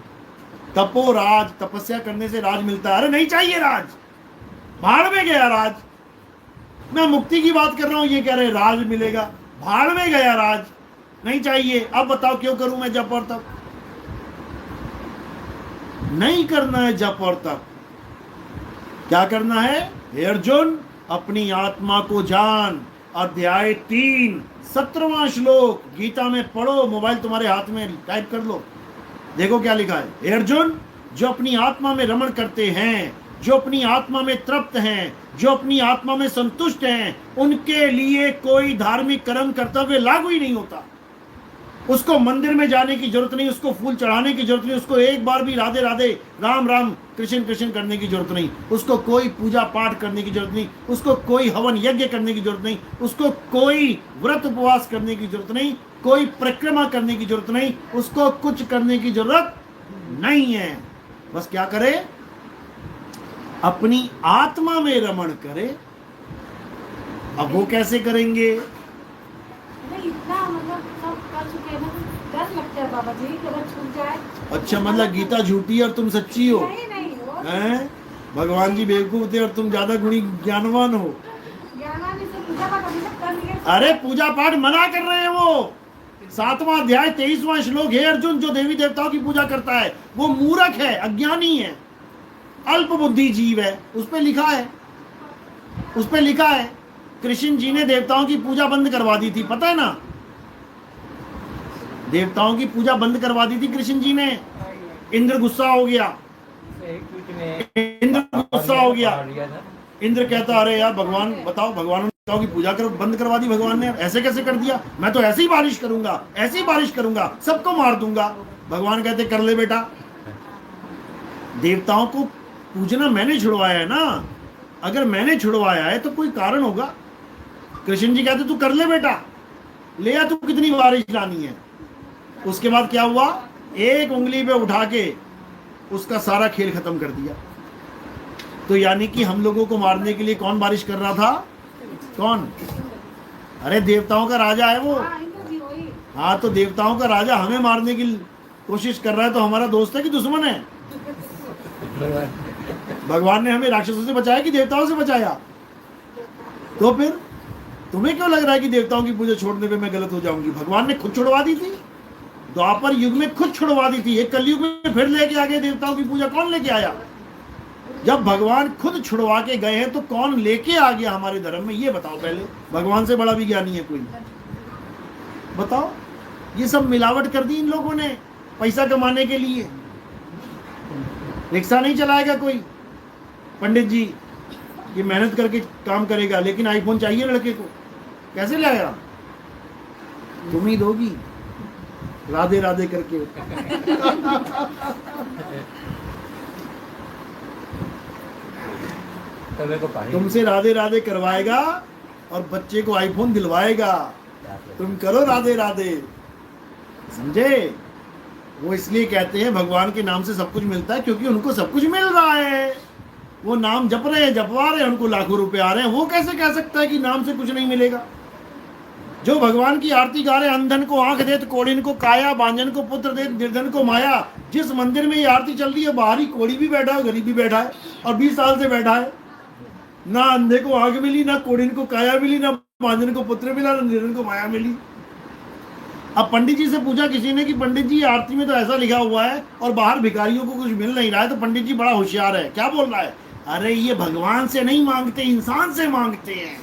Speaker 1: तपो राज, तपस्या करने से राज मिलता है। अरे नहीं चाहिए राज, भाड़ में गया राज। मैं मुक्ति की बात कर रहा हूं, ये कह रहे राज मिलेगा, भाड़ में गया राज, नहीं चाहिए। अब बताओ क्यों करूं मैं जप और तप? नहीं करना है जप और तप। क्या करना है? हे अर्जुन, अपनी आत्मा को जान। अध्याय 3 17वां श्लोक गीता में पढ़ो, मोबाइल तुम्हारे हाथ में, टाइप कर लो, देखो क्या लिखा है। हे अर्जुन, जो अपनी आत्मा में रमण करते हैं, जो अपनी आत्मा में तृप्त हैं, जो अपनी आत्मा में संतुष्ट हैं, उनके लिए कोई धार्मिक कर्म कर्तव्य लागू ही नहीं होता। उसको मंदिर में जाने की जरूरत नहीं, उसको फूल चढ़ाने की जरूरत नहीं, उसको एक बार भी राधे राधे राम राम कृष्ण कृष्ण करने की जरूरत नहीं, उसको कोई पूजा पाठ करने की जरूरत नहीं, उसको कोई हवन यज्ञ करने की जरूरत नहीं, उसको कोई व्रत उपवास करने की जरूरत नहीं, कोई परिक्रमा करने की जरूरत नहीं, उसको कुछ करने की जरूरत नहीं है। बस क्या करे? अपनी आत्मा में रमण करे। अब वो कैसे करेंगे?
Speaker 4: नहीं, इतना मतलब सब कर चुके हैं ना, डर लगता है बाबा जी कि अगर छूट जाए।
Speaker 1: अच्छा, मतलब गीता झूठी है और तुम सच्ची हो?
Speaker 4: नहीं नहीं हो,
Speaker 1: हैं? भगवान जी बेवकूफ थे और तुम ज्यादा गुणी ज्ञानवान हो।
Speaker 4: ज्ञानानी से पूजा पाठ अभी तक कर लिए।
Speaker 1: अरे पूजा पाठ मना कर रहे हैं वो। 7वां अध्याय 23वां श्लोक, हे अर्जुन, जो देवी देवताओं की पूजा करता है वो मूर्ख है, अज्ञानी है, अल्प बुद्धि जीव है। उस पे लिखा है, उस पे लिखा है। कृष्ण जी ने देवताओं की पूजा बंद करवा दी थी, पता है ना? देवताओं की पूजा बंद करवा दी थी कृष्ण जी ने। इंद्र गुस्सा हो गया, इंद्र गुस्सा हो गया। इंद्र कहता, अरे यार भगवान बताओ, भगवान की पूजा कर बंद करवा दी भगवान ने, ऐसे कैसे कर दिया? मैं तो ऐसी बारिश करूंगा, ऐसी बारिश करूंगा, सबको मार दूंगा। भगवान कहते, कर ले बेटा, देवताओं को पूजना मैंने छुड़वाया है ना, अगर मैंने छुड़वाया है तो कोई कारण होगा। कृष्ण जी कहते, तू कर ले बेटा, ले आ, तू कितनी बारिश लानी है। उसके बाद क्या हुआ? एक उंगली पे उठा के उसका सारा खेल खत्म कर दिया। तो यानी कि हम लोगों को मारने के लिए कौन बारिश कर रहा था? कौन? अरे देवताओं का राजा है वो।
Speaker 4: हाँ, इंद्र जी वही।
Speaker 1: हाँ, तो देवताओं का राजा हमें मारने की कोशिश कर रहा है, तो हमारा दोस्त है कि दुश्मन है? भगवान ने हमें राक्षसों से बचाया कि देवताओं से बचाया? तो फिर तुम्हें क्यों लग रहा है कि देवताओं की पूजा छोड़ने पे मैं गलत हो जाऊंगी? भगवान ने खुद छुड़वा दी थी, द्वापर युग में खुद छुड़वा दी थी। एक कलयुग में फिर लेके आ गए देवताओं की पूजा। कौन लेके आया? जब भगवान खुद छुड़वा के गए हैं तो कौन लेके आ गया हमारे धर्म में? ये बताओ पहले। भगवान से बड़ा भी ज्ञानी है कोई? बताओ। ये सब मिलावट कर दी इन लोगों ने पैसा कमाने के लिए। रिक्शा नहीं चलाएगा कोई पंडित जी, ये मेहनत करके काम करेगा, लेकिन आईफोन चाहिए लड़के को, कैसे लाएगा? तुम ही दोगी राधे राधे करके। तुमसे राधे राधे करवाएगा और बच्चे को आईफोन दिलवाएगा। तुम करो राधे राधे, समझे? वो इसलिए कहते हैं भगवान के नाम से सब कुछ मिलता है, क्योंकि उनको सब कुछ मिल रहा है। वो नाम जप रहे हैं, जपवा रहे हैं, उनको लाखों रुपए आ रहे हैं। वो कैसे कह सकता है कि नाम से कुछ नहीं मिलेगा? जो भगवान की आरती गा रहे, अंधन को आंख दे, कोढ़िन को काया, बांझन को पुत्र दे, निर्धन को माया। जिस मंदिर में ये आरती चल रही है, बाहरी कोढ़ी भी बैठा है, गरीब भी बैठा है, और 20 साल से बैठा है। ना अंधे को आंख मिली, ना कोढ़िन को काया मिली, ना बांझन को पुत्र मिला, ना निर्धन को माया मिली। अब पंडित जी से पूछा किसी ने कि पंडित जी आरती में तो ऐसा लिखा हुआ है और बाहर भिखारियों को कुछ मिल नहीं रहा है, तो पंडित जी बड़ा होशियार है, क्या बोल रहा है? अरे ये भगवान से नहीं मांगते, इंसान से मांगते हैं।